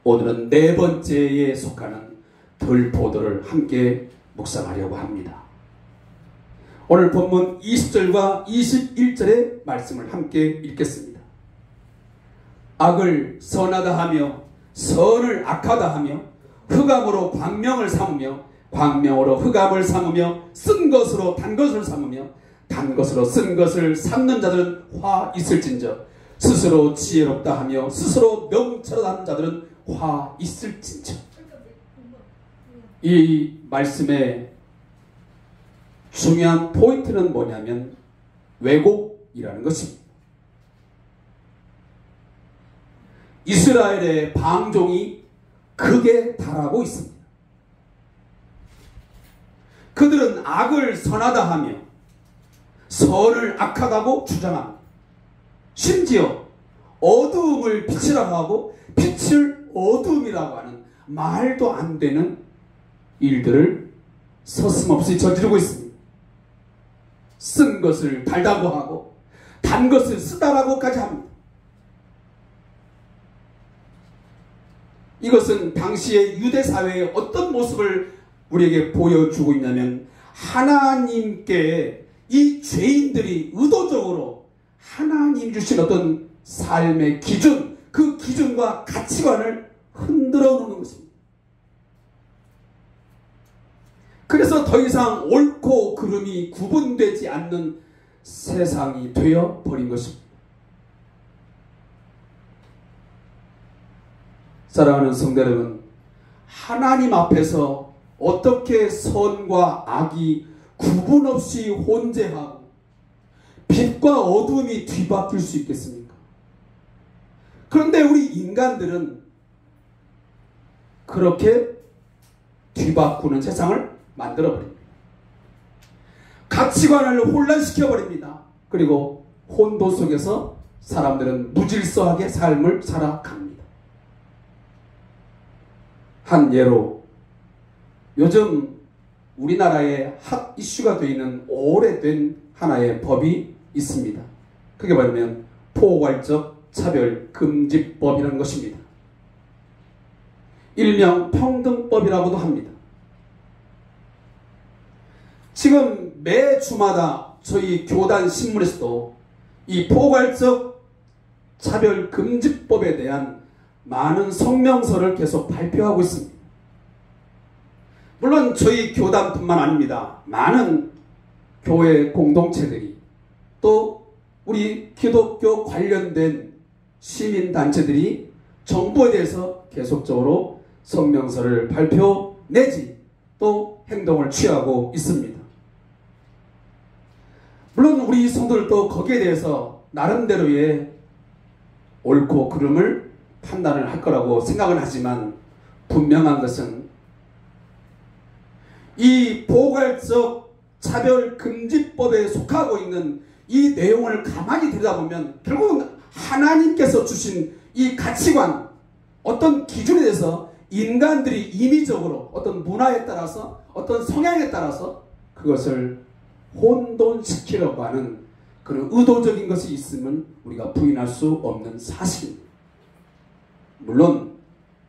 오늘은 4번째에 속하는 들포도를 함께 묵상하려고 합니다. 오늘 본문 20절과 21절의 말씀을 함께 읽겠습니다. 악을 선하다 하며 선을 악하다 하며 흑암으로 광명을 삼으며 광명으로 흑암을 삼으며 쓴 것으로 단 것을 삼으며 단 것으로 쓴 것을 삼는 자들은 화 있을진저 스스로 지혜롭다 하며 스스로 명철하다 하는 자들은 화 있을진저. 이 말씀의 중요한 포인트는 뭐냐면 왜곡이라는 것입니다. 이스라엘의 방종이 극에 달하고 있습니다. 그들은 악을 선하다 하며 선을 악하다고 주장합니다. 심지어 어두움을 빛이라고 하고 빛을 어두움이라고 하는 말도 안 되는 일들을 서슴없이 저지르고 있습니다. 쓴 것을 달다고 하고 단 것을 쓰다라고까지 합니다. 이것은 당시의 유대 사회의 어떤 모습을 우리에게 보여주고 있냐면, 하나님께 이 죄인들이 의도적으로 하나님 주신 어떤 삶의 기준, 그 기준과 가치관을 흔들어 놓는 것입니다. 그래서 더 이상 옳고 그름이 구분되지 않는 세상이 되어 버린 것입니다. 사랑하는 성도 여러분, 하나님 앞에서 어떻게 선과 악이 구분 없이 혼재하고 빛과 어두움이 뒤바뀔 수 있겠습니까? 그런데 우리 인간들은 그렇게 뒤바꾸는 세상을 만들어버립니다. 가치관을 혼란시켜버립니다. 그리고 혼돈 속에서 사람들은 무질서하게 삶을 살아갑니다. 한 예로, 요즘 우리나라의 핫 이슈가 되어 있는 오래된 하나의 법이 있습니다. 그게 뭐냐면 포괄적 차별금지법이라는 것입니다. 일명 평등법이라고도 합니다. 지금 매 주마다 저희 교단 신문에서도 이 포괄적 차별금지법에 대한 많은 성명서를 계속 발표하고 있습니다. 물론 저희 교단뿐만 아닙니다. 많은 교회 공동체들이, 또 우리 기독교 관련된 시민단체들이 정부에 대해서 계속적으로 성명서를 발표 내지 또 행동을 취하고 있습니다. 물론 우리 성도들도 거기에 대해서 나름대로의 옳고 그름을 판단을 할 거라고 생각은 하지만, 분명한 것은 이 포괄적 차별금지법에 속하고 있는 이 내용을 가만히 들여다보면 결국은 하나님께서 주신 이 가치관, 어떤 기준에 대해서 인간들이 임의적으로 어떤 문화에 따라서, 어떤 성향에 따라서 그것을 혼돈시키려고 하는 그런 의도적인 것이 있으면 우리가 부인할 수 없는 사실입니다. 물론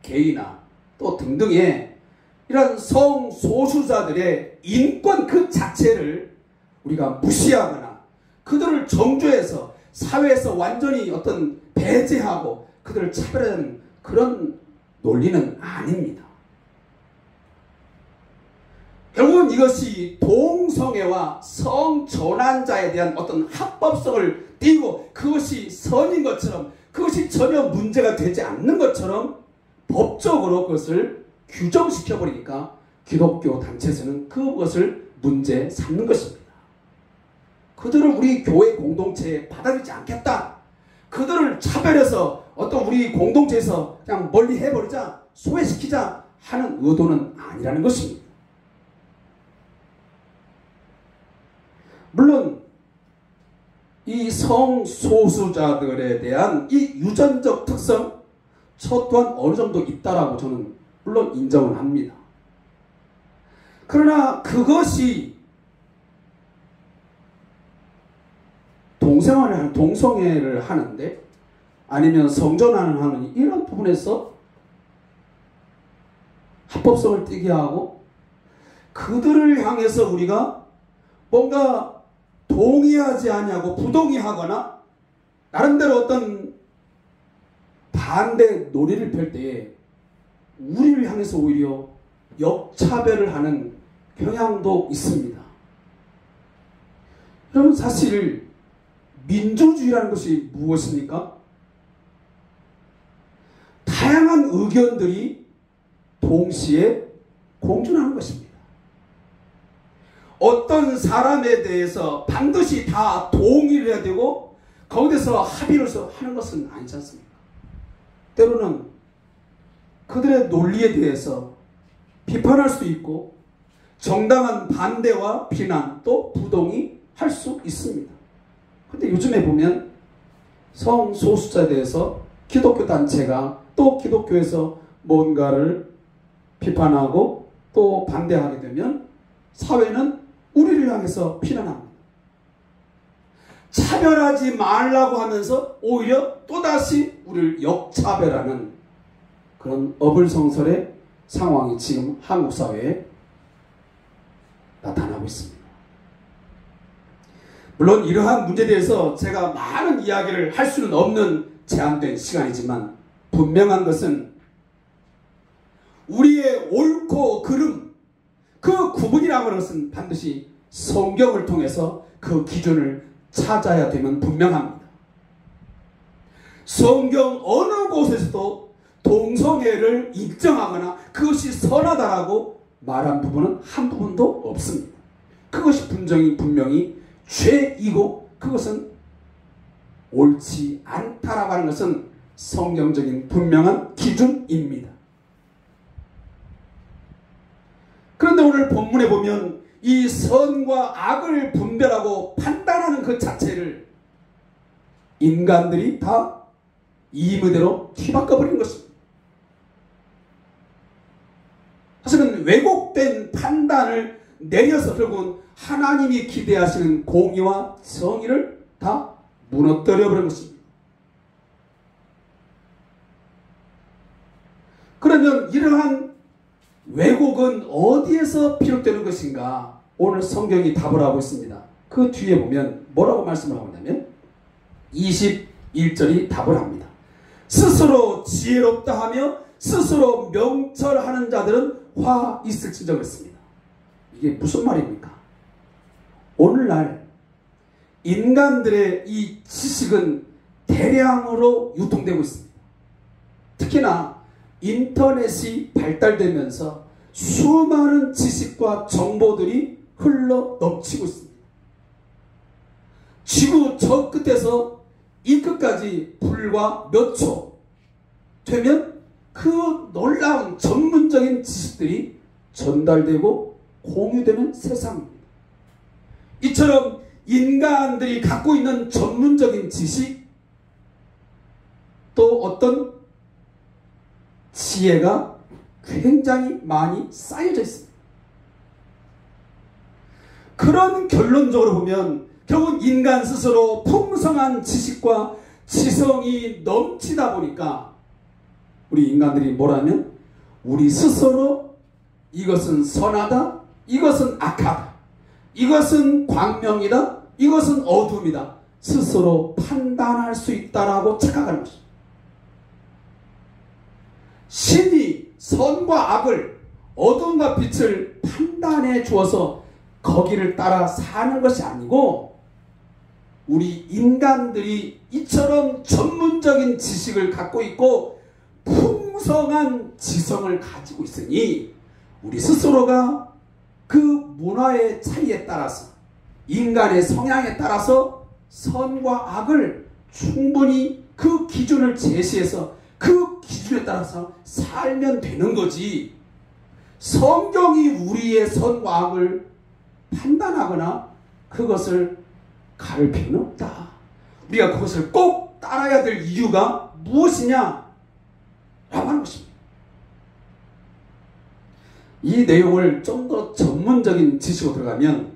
게이나 또 등등의 이런 성소수자들의 인권 그 자체를 우리가 무시하거나 그들을 정죄해서 사회에서 완전히 어떤 배제하고 그들을 차별하는 그런 논리는 아닙니다. 결국은 이것이 동성애와 성전환자에 대한 어떤 합법성을 띄고 그것이 선인 것처럼, 그것이 전혀 문제가 되지 않는 것처럼 법적으로 그것을 규정시켜버리니까 기독교 단체에서는 그것을 문제 삼는 것입니다. 그들을 우리 교회 공동체에 받아들이지 않겠다, 그들을 차별해서 어떤 우리 공동체에서 그냥 멀리 해버리자, 소외시키자 하는 의도는 아니라는 것입니다. 물론 이 성소수자들에 대한 이 유전적 특성, 저 또한 어느 정도 있다라고 저는 물론 인정을 합니다. 그러나 그것이 동성애를 하는데, 아니면 성전환을 하는 이런 부분에서 합법성을 띠게 하고 그들을 향해서 우리가 뭔가 동의하지 않냐고 부동의하거나 나름대로 어떤 반대 논의를 펼 때에 우리를 향해서 오히려 역차별을 하는 경향도 있습니다. 여러분, 사실 민주주의라는 것이 무엇입니까? 다양한 의견들이 동시에 공존하는 것입니다. 어떤 사람에 대해서 반드시 다 동의를 해야 되고 거기에서 합의를 하는 것은 아니지 않습니까? 때로는 그들의 논리에 대해서 비판할 수도 있고 정당한 반대와 비난 또 부동의 할 수 있습니다. 근데 요즘에 보면 성소수자에 대해서 기독교 단체가 또 기독교에서 뭔가를 비판하고 또 반대하게 되면 사회는 우리를 향해서 피난합니다. 차별하지 말라고 하면서 오히려 또다시 우리를 역차별하는 그런 어불성설의 상황이 지금 한국 사회에 나타나고 있습니다. 물론 이러한 문제에 대해서 제가 많은 이야기를 할 수는 없는 제한된 시간이지만 분명한 것은 우리의 옳고 그름, 그 구분이라는 것은 반드시 성경을 통해서 그 기준을 찾아야 되면 분명합니다. 성경 어느 곳에서도 동성애를 인정하거나 그것이 선하다라고 말한 부분은 한 부분도 없습니다. 그것이 분명히 죄이고 그것은 옳지 않다라고 하는 것은 성경적인 분명한 기준입니다. 그런데 오늘 본문에 보면 이 선과 악을 분별하고 판단하는 그 자체를 인간들이 다 임의대로 뒤바꿔버린 것입니다. 사실은 왜곡된 판단을 내려서 결국은 하나님이 기대하시는 공의와 정의를 다 무너뜨려버린 것입니다. 그러면 이러한 왜곡은 어디에서 비롯되는 것인가? 오늘 성경이 답을 하고 있습니다. 그 뒤에 보면 뭐라고 말씀을 하고 있냐면 21절이 답을 합니다. 스스로 지혜롭다 하며 스스로 명철하는 자들은 화 있을진저 그랬습니다. 이게 무슨 말입니까? 오늘날 인간들의 이 지식은 대량으로 유통되고 있습니다. 특히나 인터넷이 발달되면서 수많은 지식과 정보들이 흘러 넘치고 있습니다. 지구 저 끝에서 이 끝까지 불과 몇 초 되면 그 놀라운 전문적인 지식들이 전달되고 공유되는 세상입니다. 이처럼 인간들이 갖고 있는 전문적인 지식 또 어떤 지혜가 굉장히 많이 쌓여져 있습니다. 그런 결론적으로 보면 결국 인간 스스로 풍성한 지식과 지성이 넘치다 보니까 우리 인간들이 뭐라면 우리 스스로 이것은 선하다, 이것은 악하다, 이것은 광명이다, 이것은 어둠이다 스스로 판단할 수 있다라고 착각하는 것입니다. 신이 선과 악을 어둠과 빛을 판단해 주어서 거기를 따라 사는 것이 아니고 우리 인간들이 이처럼 전문적인 지식을 갖고 있고 풍성한 지성을 가지고 있으니 우리 스스로가 그 문화의 차이에 따라서 인간의 성향에 따라서 선과 악을 충분히 그 기준을 제시해서 그 기준에 따라서 살면 되는 거지 성경이 우리의 선과 악을 판단하거나 그것을 가를 필요는 없다. 우리가 그것을 꼭 따라야 될 이유가 무엇이냐 라고 하는 것입니다. 이 내용을 좀 더 전문적인 지식으로 들어가면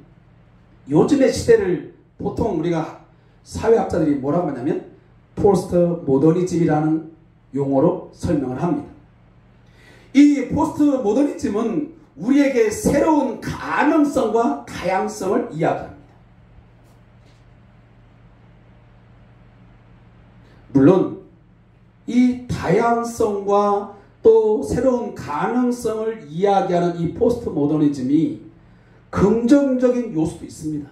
요즘의 시대를 보통 우리가 사회학자들이 뭐라고 하냐면 포스트 모더니즘이라는 용어로 설명을 합니다. 이 포스트 모더니즘은 우리에게 새로운 가능성과 다양성을 이야기합니다. 물론 이 다양성과 또 새로운 가능성을 이야기하는 이 포스트 모더니즘이 긍정적인 요소도 있습니다.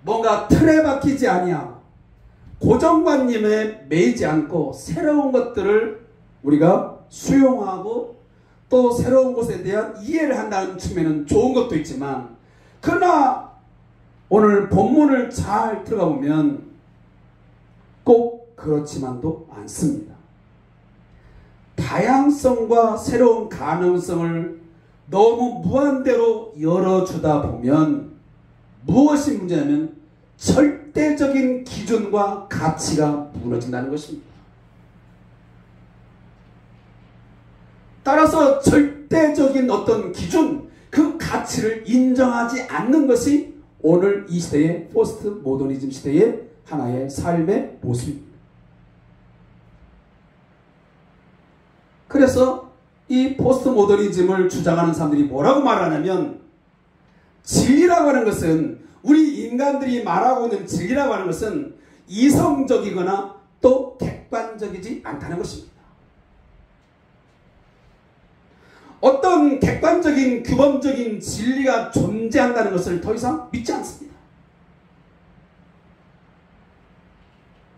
뭔가 틀에 박히지 아니하고 고정관념에 매이지 않고 새로운 것들을 우리가 수용하고 또 새로운 것에 대한 이해를 한다는 측면은 좋은 것도 있지만 그러나 오늘 본문을 잘 들어가 보면 꼭 그렇지만도 않습니다. 다양성과 새로운 가능성을 너무 무한대로 열어주다 보면 무엇이 문제냐면 절대적인 기준과 가치가 무너진다는 것입니다. 따라서 절대적인 어떤 기준, 그 가치를 인정하지 않는 것이 오늘 이 시대의 포스트 모더니즘 시대의 하나의 삶의 모습입니다. 그래서 이 포스트 모더니즘을 주장하는 사람들이 뭐라고 말하냐면, 진리라고 하는 것은, 우리 인간들이 말하고 있는 진리라고 하는 것은 이성적이거나 또 객관적이지 않다는 것입니다. 어떤 객관적인 규범적인 진리가 존재한다는 것을 더 이상 믿지 않습니다.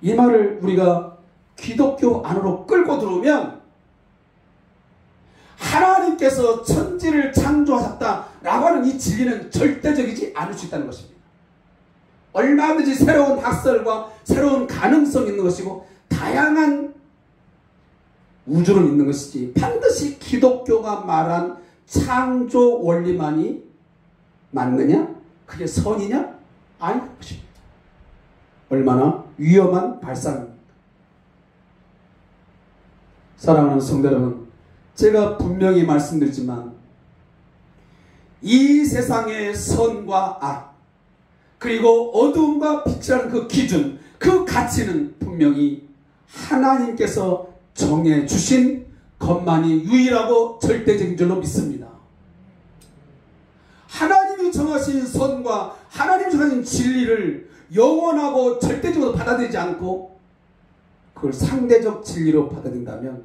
이 말을 우리가 기독교 안으로 끌고 들어오면, 하나님께서 천지를 창조하셨다라고 하는 이 진리는 절대적이지 않을 수 있다는 것입니다. 얼마든지 새로운 학설과 새로운 가능성이 있는 것이고 다양한 우주는 있는 것이지, 반드시 기독교가 말한 창조 원리만이 맞느냐? 그게 선이냐? 아닌 것입니다. 얼마나 위험한 발상입니다. 사랑하는 성도 여러분, 제가 분명히 말씀드리지만 이 세상의 선과 악, 그리고 어두움과 빛이라는 그 기준, 그 가치는 분명히 하나님께서 정해주신 것만이 유일하고 절대적인 줄로 믿습니다. 하나님이 정하신 선과 하나님이 정하신 진리를 영원하고 절대적으로 받아들이지 않고 그걸 상대적 진리로 받아들인다면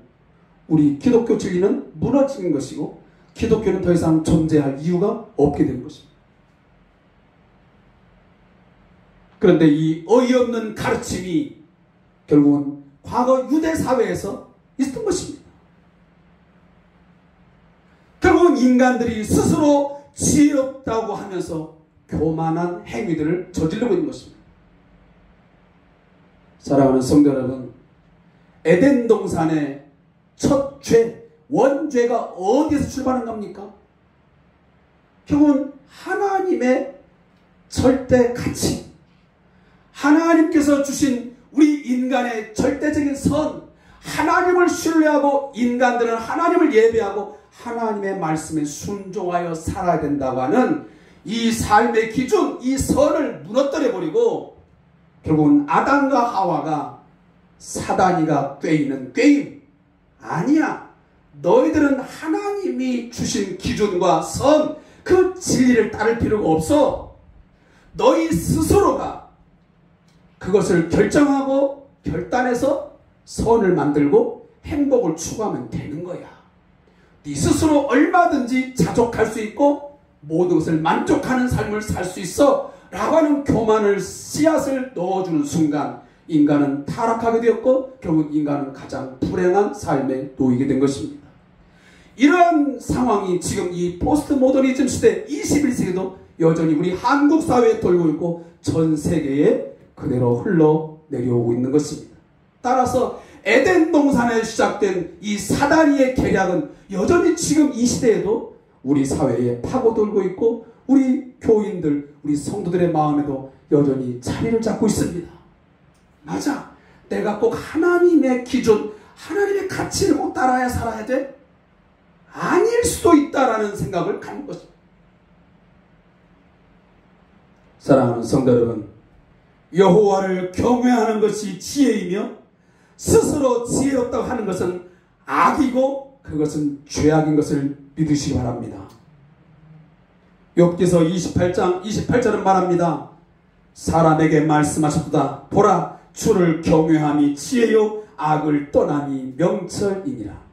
우리 기독교 진리는 무너지는 것이고 기독교는 더 이상 존재할 이유가 없게 되는 것입니다. 그런데 이 어이없는 가르침이 결국은 과거 유대 사회에서 있었던 것입니다. 결국은 인간들이 스스로 지혜롭다고 하면서 교만한 행위들을 저지르고 있는 것입니다. 사랑하는 성도 여러분, 에덴 동산의 첫 죄, 원죄가 어디에서 출발한 겁니까? 결국은 하나님의 절대 가치, 하나님께서 주신 우리 인간의 절대적인 선, 하나님을 신뢰하고 인간들은 하나님을 예배하고 하나님의 말씀에 순종하여 살아야 된다고 하는 이 삶의 기준, 이 선을 무너뜨려버리고 결국은 아담과 하와가 사단이가 꾀이는 꾀임, 아니야, 너희들은 하나님이 주신 기준과 선, 그 진리를 따를 필요가 없어. 너희 스스로가 그것을 결정하고 결단해서 선을 만들고 행복을 추구하면 되는 거야. 네 스스로 얼마든지 자족할 수 있고 모든 것을 만족하는 삶을 살 수 있어 라고 하는 교만을 씨앗을 넣어주는 순간 인간은 타락하게 되었고 결국 인간은 가장 불행한 삶에 놓이게 된 것입니다. 이러한 상황이 지금 이 포스트 모더니즘 시대 21세기도 여전히 우리 한국 사회에 돌고 있고 전 세계에 그대로 흘러내려오고 있는 것입니다. 따라서 에덴 동산에 시작된 이 사단이의 계략은 여전히 지금 이 시대에도 우리 사회에 파고들고 있고 우리 교인들, 우리 성도들의 마음에도 여전히 자리를 잡고 있습니다. 맞아, 내가 꼭 하나님의 기준, 하나님의 가치를 꼭 따라야 살아야 돼? 아닐 수도 있다라는 생각을 갖는 것입니다. 사랑하는 성도 여러분, 여호와를 경외하는 것이 지혜이며 스스로 지혜롭다고 하는 것은 악이고 그것은 죄악인 것을 믿으시기 바랍니다. 욥기서 28장 28절은 말합니다. 사람에게 말씀하셨도다. 보라, 주를 경외함이 지혜요 악을 떠남이 명철이니라.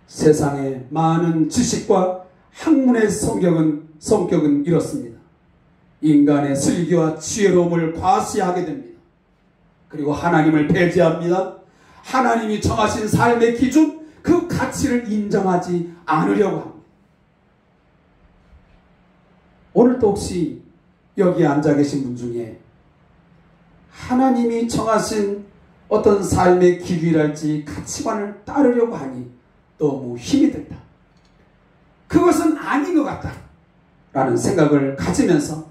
세상의 많은 지식과 학문의 성격은 이렇습니다. 인간의 슬기와 지혜로움을 과시하게 됩니다. 그리고 하나님을 배제합니다. 하나님이 정하신 삶의 기준, 그 가치를 인정하지 않으려고 합니다. 오늘도 혹시 여기 앉아 계신 분 중에 하나님이 정하신 어떤 삶의 기준이랄지 가치관을 따르려고 하니 너무 힘이 든다, 그것은 아닌 것 같다 라는 생각을 가지면서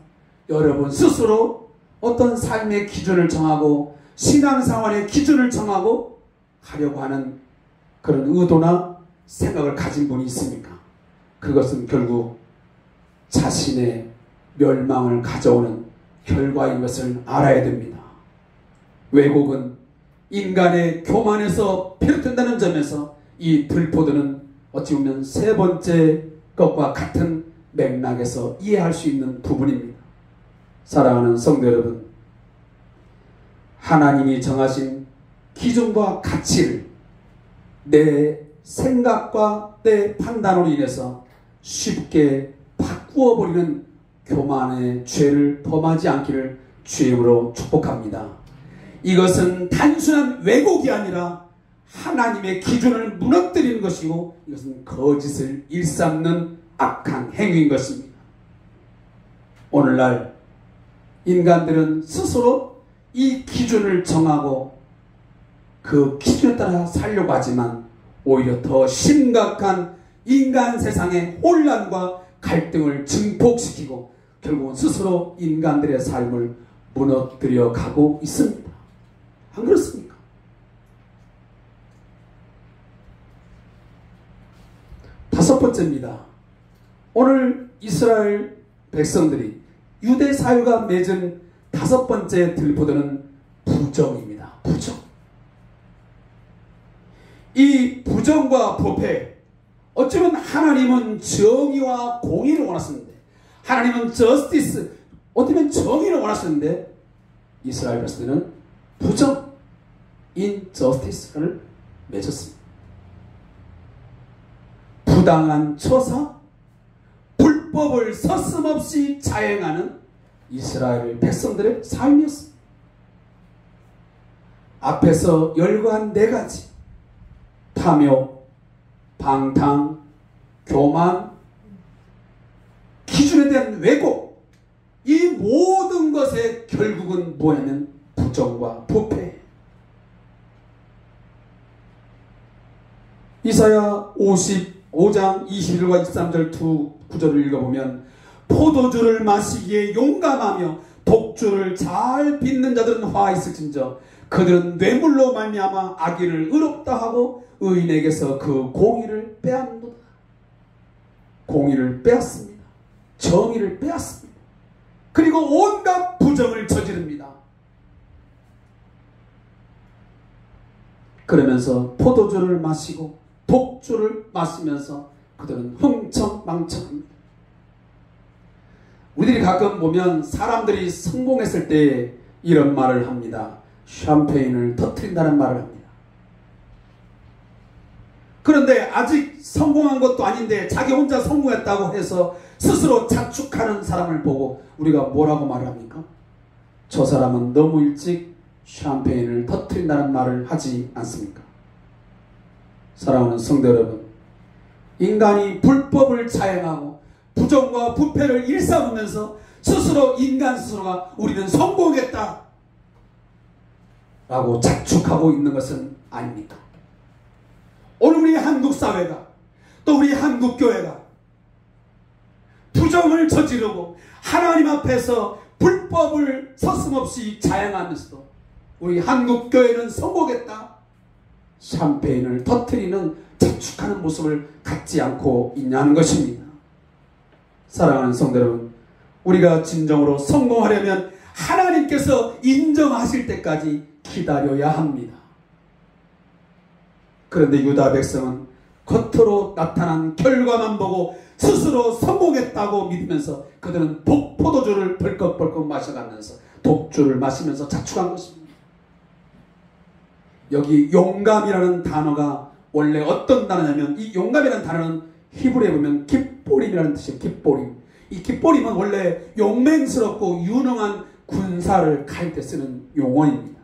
여러분 스스로 어떤 삶의 기준을 정하고 신앙생활의 기준을 정하고 하려고 하는 그런 의도나 생각을 가진 분이 있습니까? 그것은 결국 자신의 멸망을 가져오는 결과인 것을 알아야 됩니다. 왜곡은 인간의 교만에서 비롯된다는 점에서 이 들포도는 어찌 보면 세 번째 것과 같은 맥락에서 이해할 수 있는 부분입니다. 사랑하는 성도 여러분, 하나님이 정하신 기준과 가치를 내 생각과 내 판단으로 인해서 쉽게 바꾸어 버리는 교만의 죄를 범하지 않기를 주임으로 축복합니다. 이것은 단순한 왜곡이 아니라 하나님의 기준을 무너뜨리는 것이고 이것은 거짓을 일삼는 악한 행위인 것입니다. 오늘날 인간들은 스스로 이 기준을 정하고 그 기준에 따라 살려고 하지만 오히려 더 심각한 인간 세상의 혼란과 갈등을 증폭시키고 결국은 스스로 인간들의 삶을 무너뜨려 가고 있습니다. 안 그렇습니까? 다섯 번째입니다. 오늘 이스라엘 백성들이 유대 사회가 맺은 다섯 번째 들포도는 부정입니다. 부정. 이 부정과 부패, 어쩌면 하나님은 정의와 공의를 원하셨는데, 하나님은 저스티스, 어쩌면 정의를 원하셨는데 이스라엘 백성들은 부정, 인저스티스를 맺었습니다. 부당한 처사, 불법을 서슴없이 자행하는 이스라엘 백성들의 삶이었습니다. 앞에서 열거한 네 가지, 탐욕, 방탕, 교만, 기준에 대한 왜곡, 이 모든 것의 결국은 뭐냐면 부정과 부패. 이사야 55장 21절과 23절 두 구절을 읽어보면 포도주를 마시기에 용감하며 독주를 잘 빚는 자들은 화 있을진저 그들은 뇌물로 말미암아 악인을 의롭다 하고 의인에게서 그 공의를 빼앗는도다. 공의를 빼앗습니다. 정의를 빼앗습니다. 그리고 온갖 부정을 저지릅니다. 그러면서 포도주를 마시고 독주를 마시면서 그들은 흥청망청합니다. 우리들이 가끔 보면 사람들이 성공했을 때 이런 말을 합니다. 샴페인을 터뜨린다는 말을 합니다. 그런데 아직 성공한 것도 아닌데 자기 혼자 성공했다고 해서 스스로 자축하는 사람을 보고 우리가 뭐라고 말을 합니까? 저 사람은 너무 일찍 샴페인을 터뜨린다는 말을 하지 않습니까? 사랑하는 성도 여러분, 인간이 불법을 자행하고 부정과 부패를 일삼으면서 스스로 인간 스스로가 우리는 성공했다 라고 자축하고 있는 것은 아닙니까? 오늘 우리 한국 사회가 또 우리 한국 교회가 부정을 저지르고 하나님 앞에서 불법을 서슴없이 자행하면서도 우리 한국 교회는 성공했다, 샴페인을 터뜨리는 자축하는 모습을 갖지 않고 있냐는 것입니다. 사랑하는 성도 여러분, 우리가 진정으로 성공하려면 하나님께서 인정하실 때까지 기다려야 합니다. 그런데 유다 백성은 겉으로 나타난 결과만 보고 스스로 성공했다고 믿으면서 그들은 포도주를 벌컥벌컥 마셔가면서 독주를 마시면서 자축한 것입니다. 여기 용감이라는 단어가 원래 어떤 단어냐면 이 용감이라는 단어는 히브리에 보면 깃보림이라는 뜻이에요. 깃보림. 이 깃보림은 원래 용맹스럽고 유능한 군사를 갈 때 쓰는 용어입니다.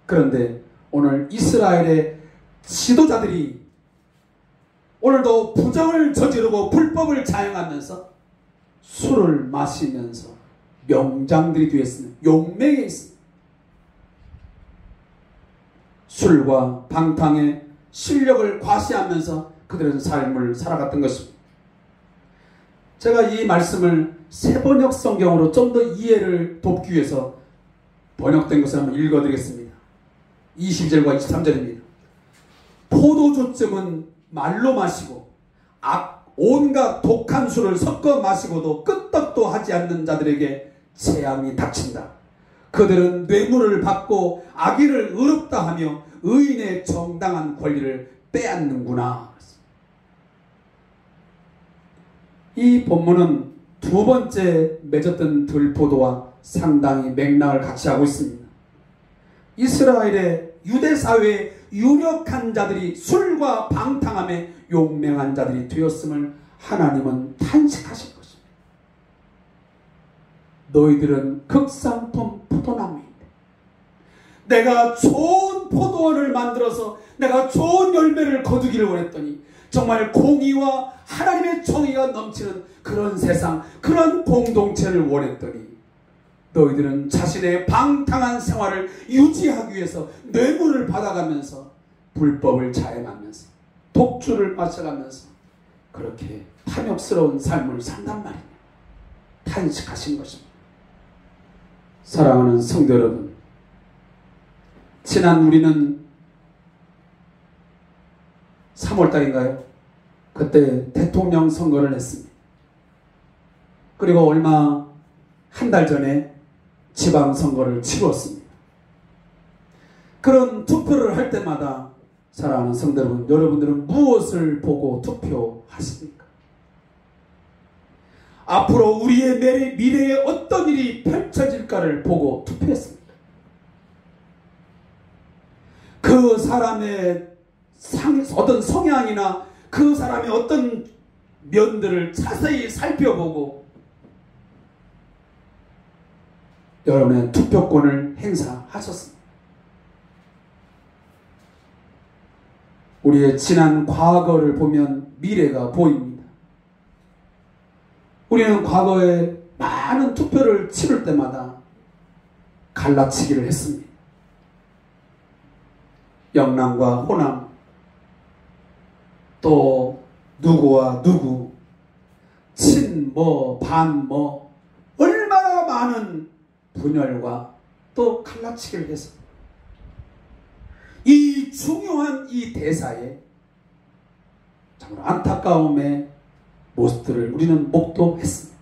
그런데 오늘 이스라엘의 지도자들이 오늘도 부정을 저지르고 불법을 자행하면서 술을 마시면서 명장들이 뒤에 있습니다. 용맹에 있습니다. 술과 방탕의 실력을 과시하면서 그들은 삶을 살아갔던 것입니다. 제가 이 말씀을 새번역 성경으로 좀 더 이해를 돕기 위해서 번역된 것을 한번 읽어드리겠습니다. 20절과 23절입니다. 포도주쯤은 말로 마시고 온갖 독한 술을 섞어 마시고도 끄떡도 하지 않는 자들에게 재앙이 닥친다. 그들은 뇌물을 받고 악인을 의롭다 하며 의인의 정당한 권리를 빼앗는구나. 이 본문은 두 번째 맺었던 들포도와 상당히 맥락을 같이 하고 있습니다. 이스라엘의 유대 사회의 유력한 자들이 술과 방탕함에 용맹한 자들이 되었음을 하나님은 탄식하신 것입니다. 너희들은 극상품 포도나무인데 내가 좋은 포도원을 만들어서 내가 좋은 열매를 거두기를 원했더니 정말 공의와 하나님의 정의가 넘치는 그런 세상, 그런 공동체를 원했더니 너희들은 자신의 방탕한 생활을 유지하기 위해서 뇌물을 받아가면서 불법을 자행하면서 독주를 마셔가면서 그렇게 탐욕스러운 삶을 산단 말이에요. 탄식하신 것입니다. 사랑하는 성도 여러분, 지난 우리는 3월달인가요? 그때 대통령 선거를 했습니다. 그리고 한 달 전에 지방선거를 치루었습니다. 그런 투표를 할 때마다 사랑하는 성도 여러분, 여러분들은 무엇을 보고 투표하십니까? 앞으로 우리의 미래에 어떤 일이 펼쳐질까를 보고 투표했습니다. 그 사람의 어떤 성향이나 그 사람의 어떤 면들을 자세히 살펴보고 여러분의 투표권을 행사하셨습니다. 우리의 지난 과거를 보면 미래가 보입니다. 우리는 과거에 많은 투표를 치를 때마다 갈라치기를 했습니다. 영남과 호남, 또 누구와 누구, 친뭐 반뭐, 얼마나 많은 분열과 또 갈라치기를 해서 이 중요한 이 대사에 정말 안타까움의 모습들을 우리는 목도했습니다.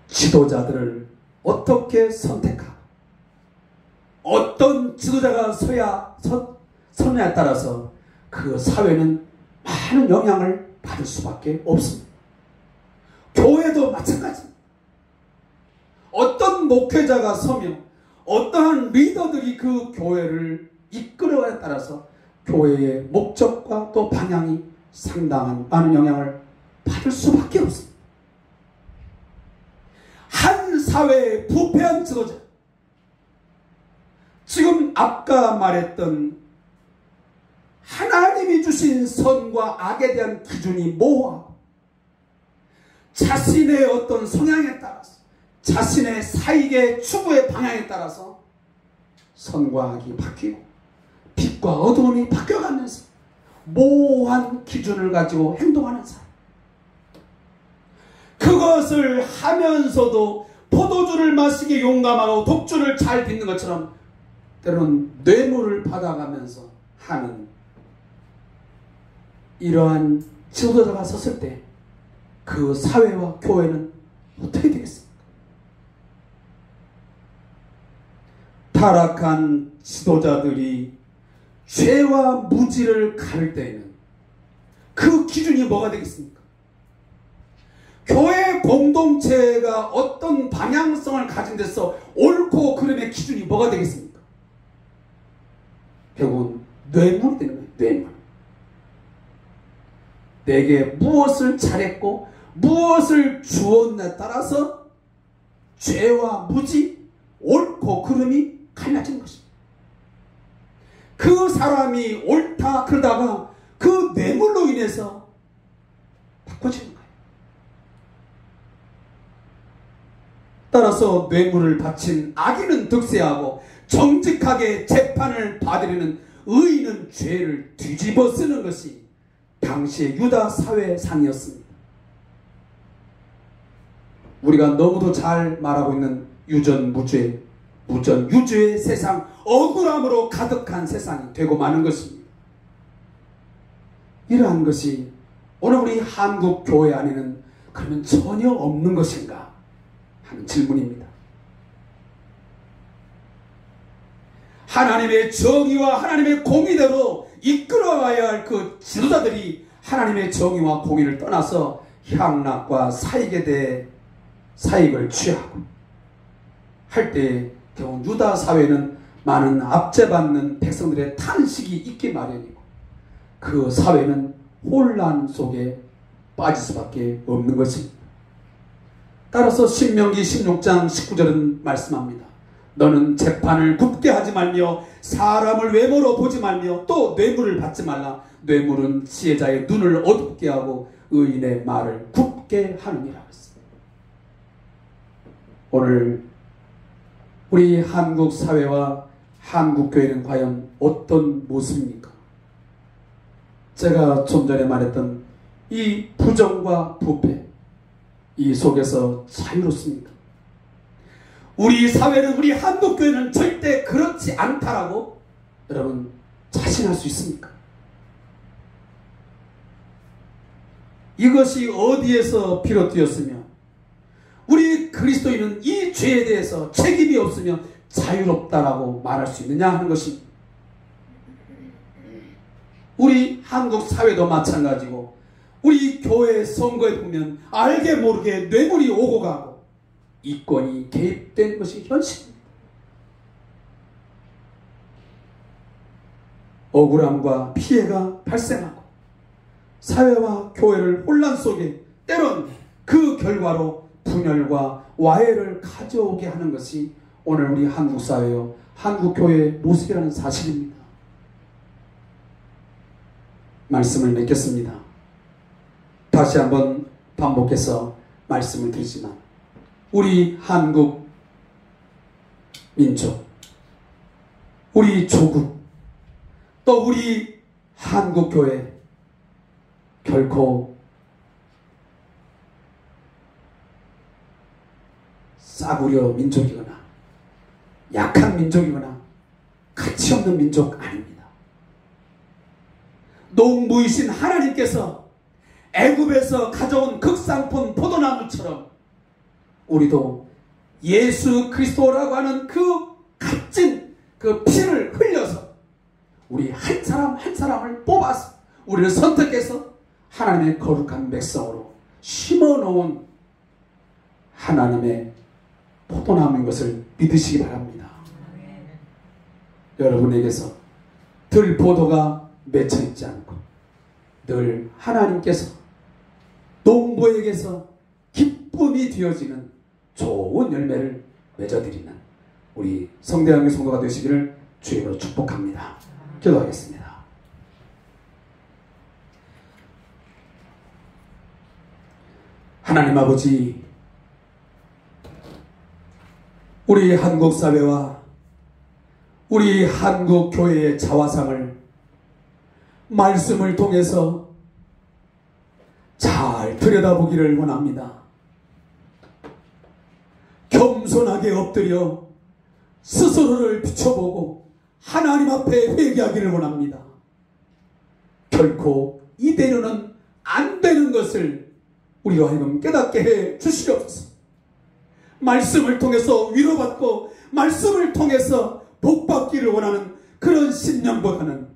지도자들을 어떻게 선택하고 어떤 지도자가 서느냐에 따라서 그 사회는 많은 영향을 받을 수밖에 없습니다. 교회도 마찬가지입니다. 어떤 목회자가 서며 어떠한 리더들이 그 교회를 이끌어가에 따라서 교회의 목적과 또 방향이 상당한 많은 영향을 받을 수밖에 없습니다. 한 사회의 부패한 지도자, 지금 아까 말했던 하나님이 주신 선과 악에 대한 기준이 모호하고 자신의 어떤 성향에 따라서 자신의 사익의 추구의 방향에 따라서 선과 악이 바뀌고 빛과 어두움이 바뀌어가면서 모호한 기준을 가지고 행동하는 사람, 그것을 하면서도 포도주를 마시기 용감하고 독주를 잘 빚는 것처럼 때로는 뇌물을 받아가면서 하는 이러한 지도자가 섰을 때 그 사회와 교회는 어떻게 되겠습니까? 타락한 지도자들이 죄와 무지를 가릴 때에는 그 기준이 뭐가 되겠습니까? 교회 공동체가 어떤 방향성을 가진 데서 옳고 그름의 기준이 뭐가 되겠습니까? 결국은 뇌물이 되는 거예요. 뇌물. 내게 무엇을 잘했고 무엇을 주었냐에 따라서 죄와 무지, 옳고 그름이 갈라지는 것입니다. 그 사람이 옳다 그러다가 그 뇌물로 인해서 바꿔지는 거예요. 따라서 뇌물을 바친 악인은 득세하고 정직하게 재판을 받으려는 의인은 죄를 뒤집어 쓰는 것이 당시의 유다 사회상이었습니다. 우리가 너무도 잘 말하고 있는 유전무죄, 무전유죄의 세상, 억울함으로 가득한 세상이 되고 마는 것입니다. 이러한 것이 오늘 우리 한국 교회 안에는 그러면 전혀 없는 것인가 하는 질문입니다. 하나님의 정의와 하나님의 공의대로 이끌어와야 할 그 지도자들이 하나님의 정의와 공의를 떠나서 향락과 사익에 대해 사익을 취하고 할 때 결국 유다 사회는 많은 압제받는 백성들의 탄식이 있기 마련이고 그 사회는 혼란 속에 빠질 수밖에 없는 것입니다. 따라서 신명기 16장 19절은 말씀합니다. 너는 재판을 굽게 하지 말며 사람을 외모로 보지 말며 또 뇌물을 받지 말라. 뇌물은 지혜자의 눈을 어둡게 하고 의인의 말을 굽게 하느니라 했습니다. 오늘 우리 한국 사회와 한국 교회는 과연 어떤 모습입니까? 제가 좀 전에 말했던 이 부정과 부패, 이 속에서 자유롭습니까? 우리 사회는, 우리 한국 교회는 절대 그렇지 않다라고 여러분 자신할 수 있습니까? 이것이 어디에서 비롯되었으며 우리 그리스도인은 이 죄에 대해서 책임이 없으면 자유롭다라고 말할 수 있느냐 하는 것입니다. 우리 한국 사회도 마찬가지고 우리 교회 선거에 보면 알게 모르게 뇌물이 오고 가고 이권이 개입된 것이 현실입니다. 억울함과 피해가 발생하고 사회와 교회를 혼란 속에 때론 그 결과로 분열과 와해를 가져오게 하는 것이 오늘 우리 한국 사회요 한국 교회의 모습이라는 사실입니다. 말씀을 맺겠습니다. 다시 한번 반복해서 말씀을 드리지만 우리 한국 민족, 우리 조국, 또 우리 한국 교회 결코 싸구려 민족이거나 약한 민족이거나 가치 없는 민족 아닙니다. 농부이신 하나님께서 애굽에서 가져온 극상품 포도나무처럼 우리도 예수 그리스도라고 하는 그 값진 그 피를 흘려서 우리 한 사람 한 사람을 뽑아서 우리를 선택해서 하나님의 거룩한 백성으로 심어놓은 하나님의 포도나무인 것을 믿으시기 바랍니다. 여러분에게서 들포도가 맺혀있지 않고 늘 하나님께서 농부에게서 기쁨이 되어지는 좋은 열매를 맺어드리는 우리 성대한교 성도가 되시기를 주님으로 축복합니다. 기도하겠습니다. 하나님 아버지, 우리 한국 사회와 우리 한국 교회의 자화상을 말씀을 통해서 잘 들여다보기를 원합니다. 겸손하게 엎드려 스스로를 비춰보고 하나님 앞에 회개하기를 원합니다. 결코 이대로는 안 되는 것을 우리로 하여금 깨닫게 해 주시옵소서. 말씀을 통해서 위로받고 말씀을 통해서 복받기를 원하는 그런 신념보다는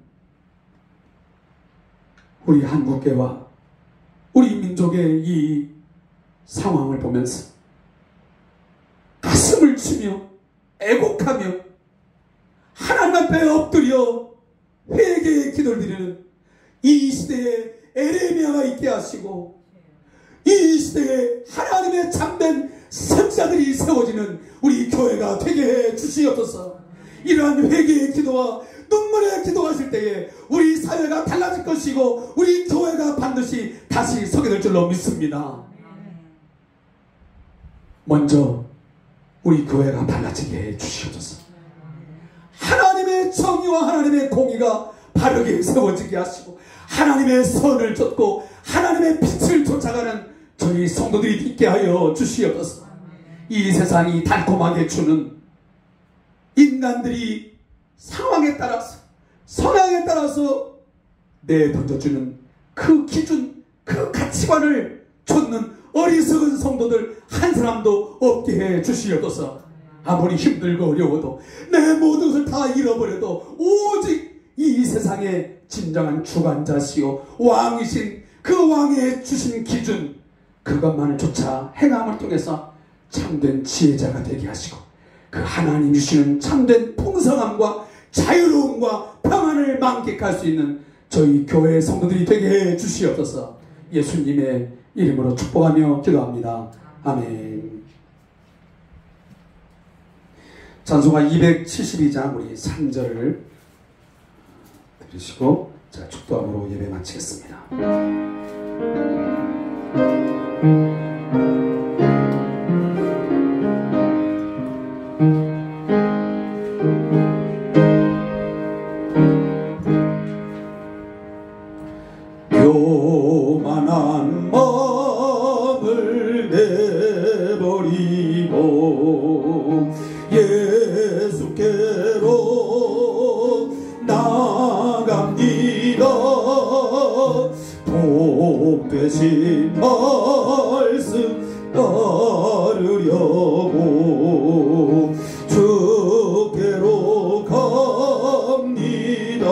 우리 한국교회와 우리 민족의 이 상황을 보면서 가슴을 치며 애곡하며 하나님 앞에 엎드려 회개의 기도를 드리는 이 시대에 에레미야가 있게 하시고 이 시대에 하나님의 참된 선지자들이 세워지는 우리 교회가 되게 해 주시옵소서. 이러한 회개의 기도와 눈물의 기도하실 때에 우리 사회가 달라질 것이고 우리 교회가 반드시 다시 서게 될 줄로 믿습니다. 먼저 우리 교회가 달라지게 해 주시옵소서. 하나님의 정의와 하나님의 공의가 바르게 세워지게 하시고 하나님의 선을 쫓고 하나님의 빛을 쫓아가는 저희 성도들이 있게 하여 주시옵소서. 이 세상이 달콤하게 주는 인간들이 상황에 따라서 성향에 따라서 내던져주는 그 기준, 그 가치관을 좇는 어리석은 성도들 한 사람도 없게 해 주시옵소서. 아무리 힘들고 어려워도 내 모든 것을 다 잃어버려도 오직 이 세상의 진정한 주관자시오 왕이신 그 왕의 주신 기준, 그것만을 쫓아 행함을 통해서 참된 지혜자가 되게 하시고 그 하나님 주시는 참된 풍성함과 자유로움과 평안을 만끽할 수 있는 저희 교회 성도들이 되게 해 주시옵소서. 예수님의 이름으로 축복하며 기도합니다. 아멘. 찬송가 272장 우리 3절을 들으시고 자, 축도함으로 예배 마치겠습니다. 교만한 마음을 내버리고 예수께로 나갑니다. 복 되신 말씀 따르려고 주께로 갑니다.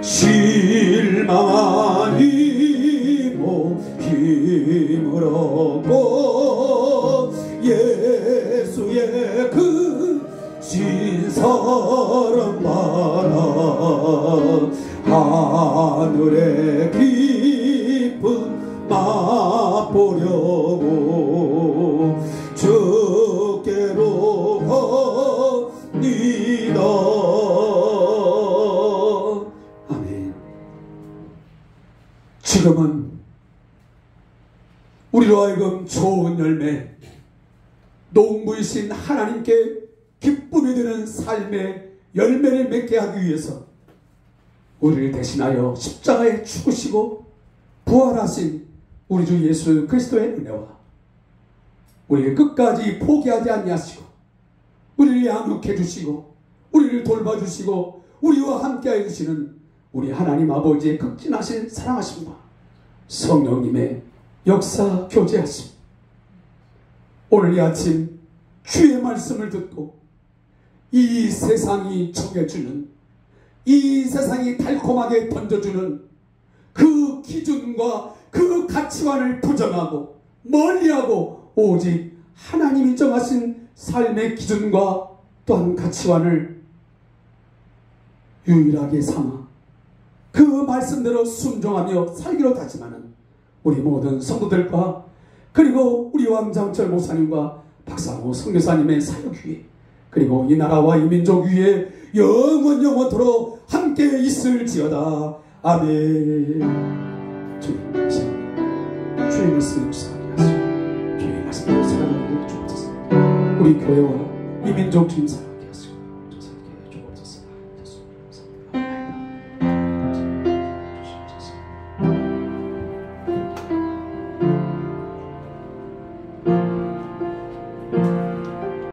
실망하니 힘을 얻고 예수의 그 신사랑 만나 하늘의 기쁨 맛보려고 주께로 갑니다. 아멘. 지금은 우리로 하여금 좋은 열매, 농부이신 하나님께 기쁨이 되는 삶의 열매를 맺게 하기 위해서 우리를 대신하여 십자가에 죽으시고 부활하신 우리 주 예수 그리스도의 은혜와 우리를 끝까지 포기하지 아니하시고 우리를 양육해 주시고 우리를 돌봐주시고 우리와 함께해 주시는 우리 하나님 아버지의 극진하신 사랑하심과 성령님의 역사 교제하심, 오늘 이 아침 주의 말씀을 듣고 이 세상이 정해주는, 이 세상이 달콤하게 던져주는 그 기준과 그 가치관을 부정하고 멀리하고 오직 하나님이 정하신 삶의 기준과 또한 가치관을 유일하게 삼아 그 말씀대로 순종하며 살기로 다짐하는 우리 모든 성도들과 그리고 우리 왕장철 목사님과 박상호 선교사님의 사역 위에 그리고 이 나라와 이 민족 위에 영원토록 함께 있을지어다. 아멘. 주님 감사합니다. 주의 말씀 묵상하게 하시고 주의 말씀으로 살아가게 주옵소서. 우리 교회와 이 민족 주님 사랑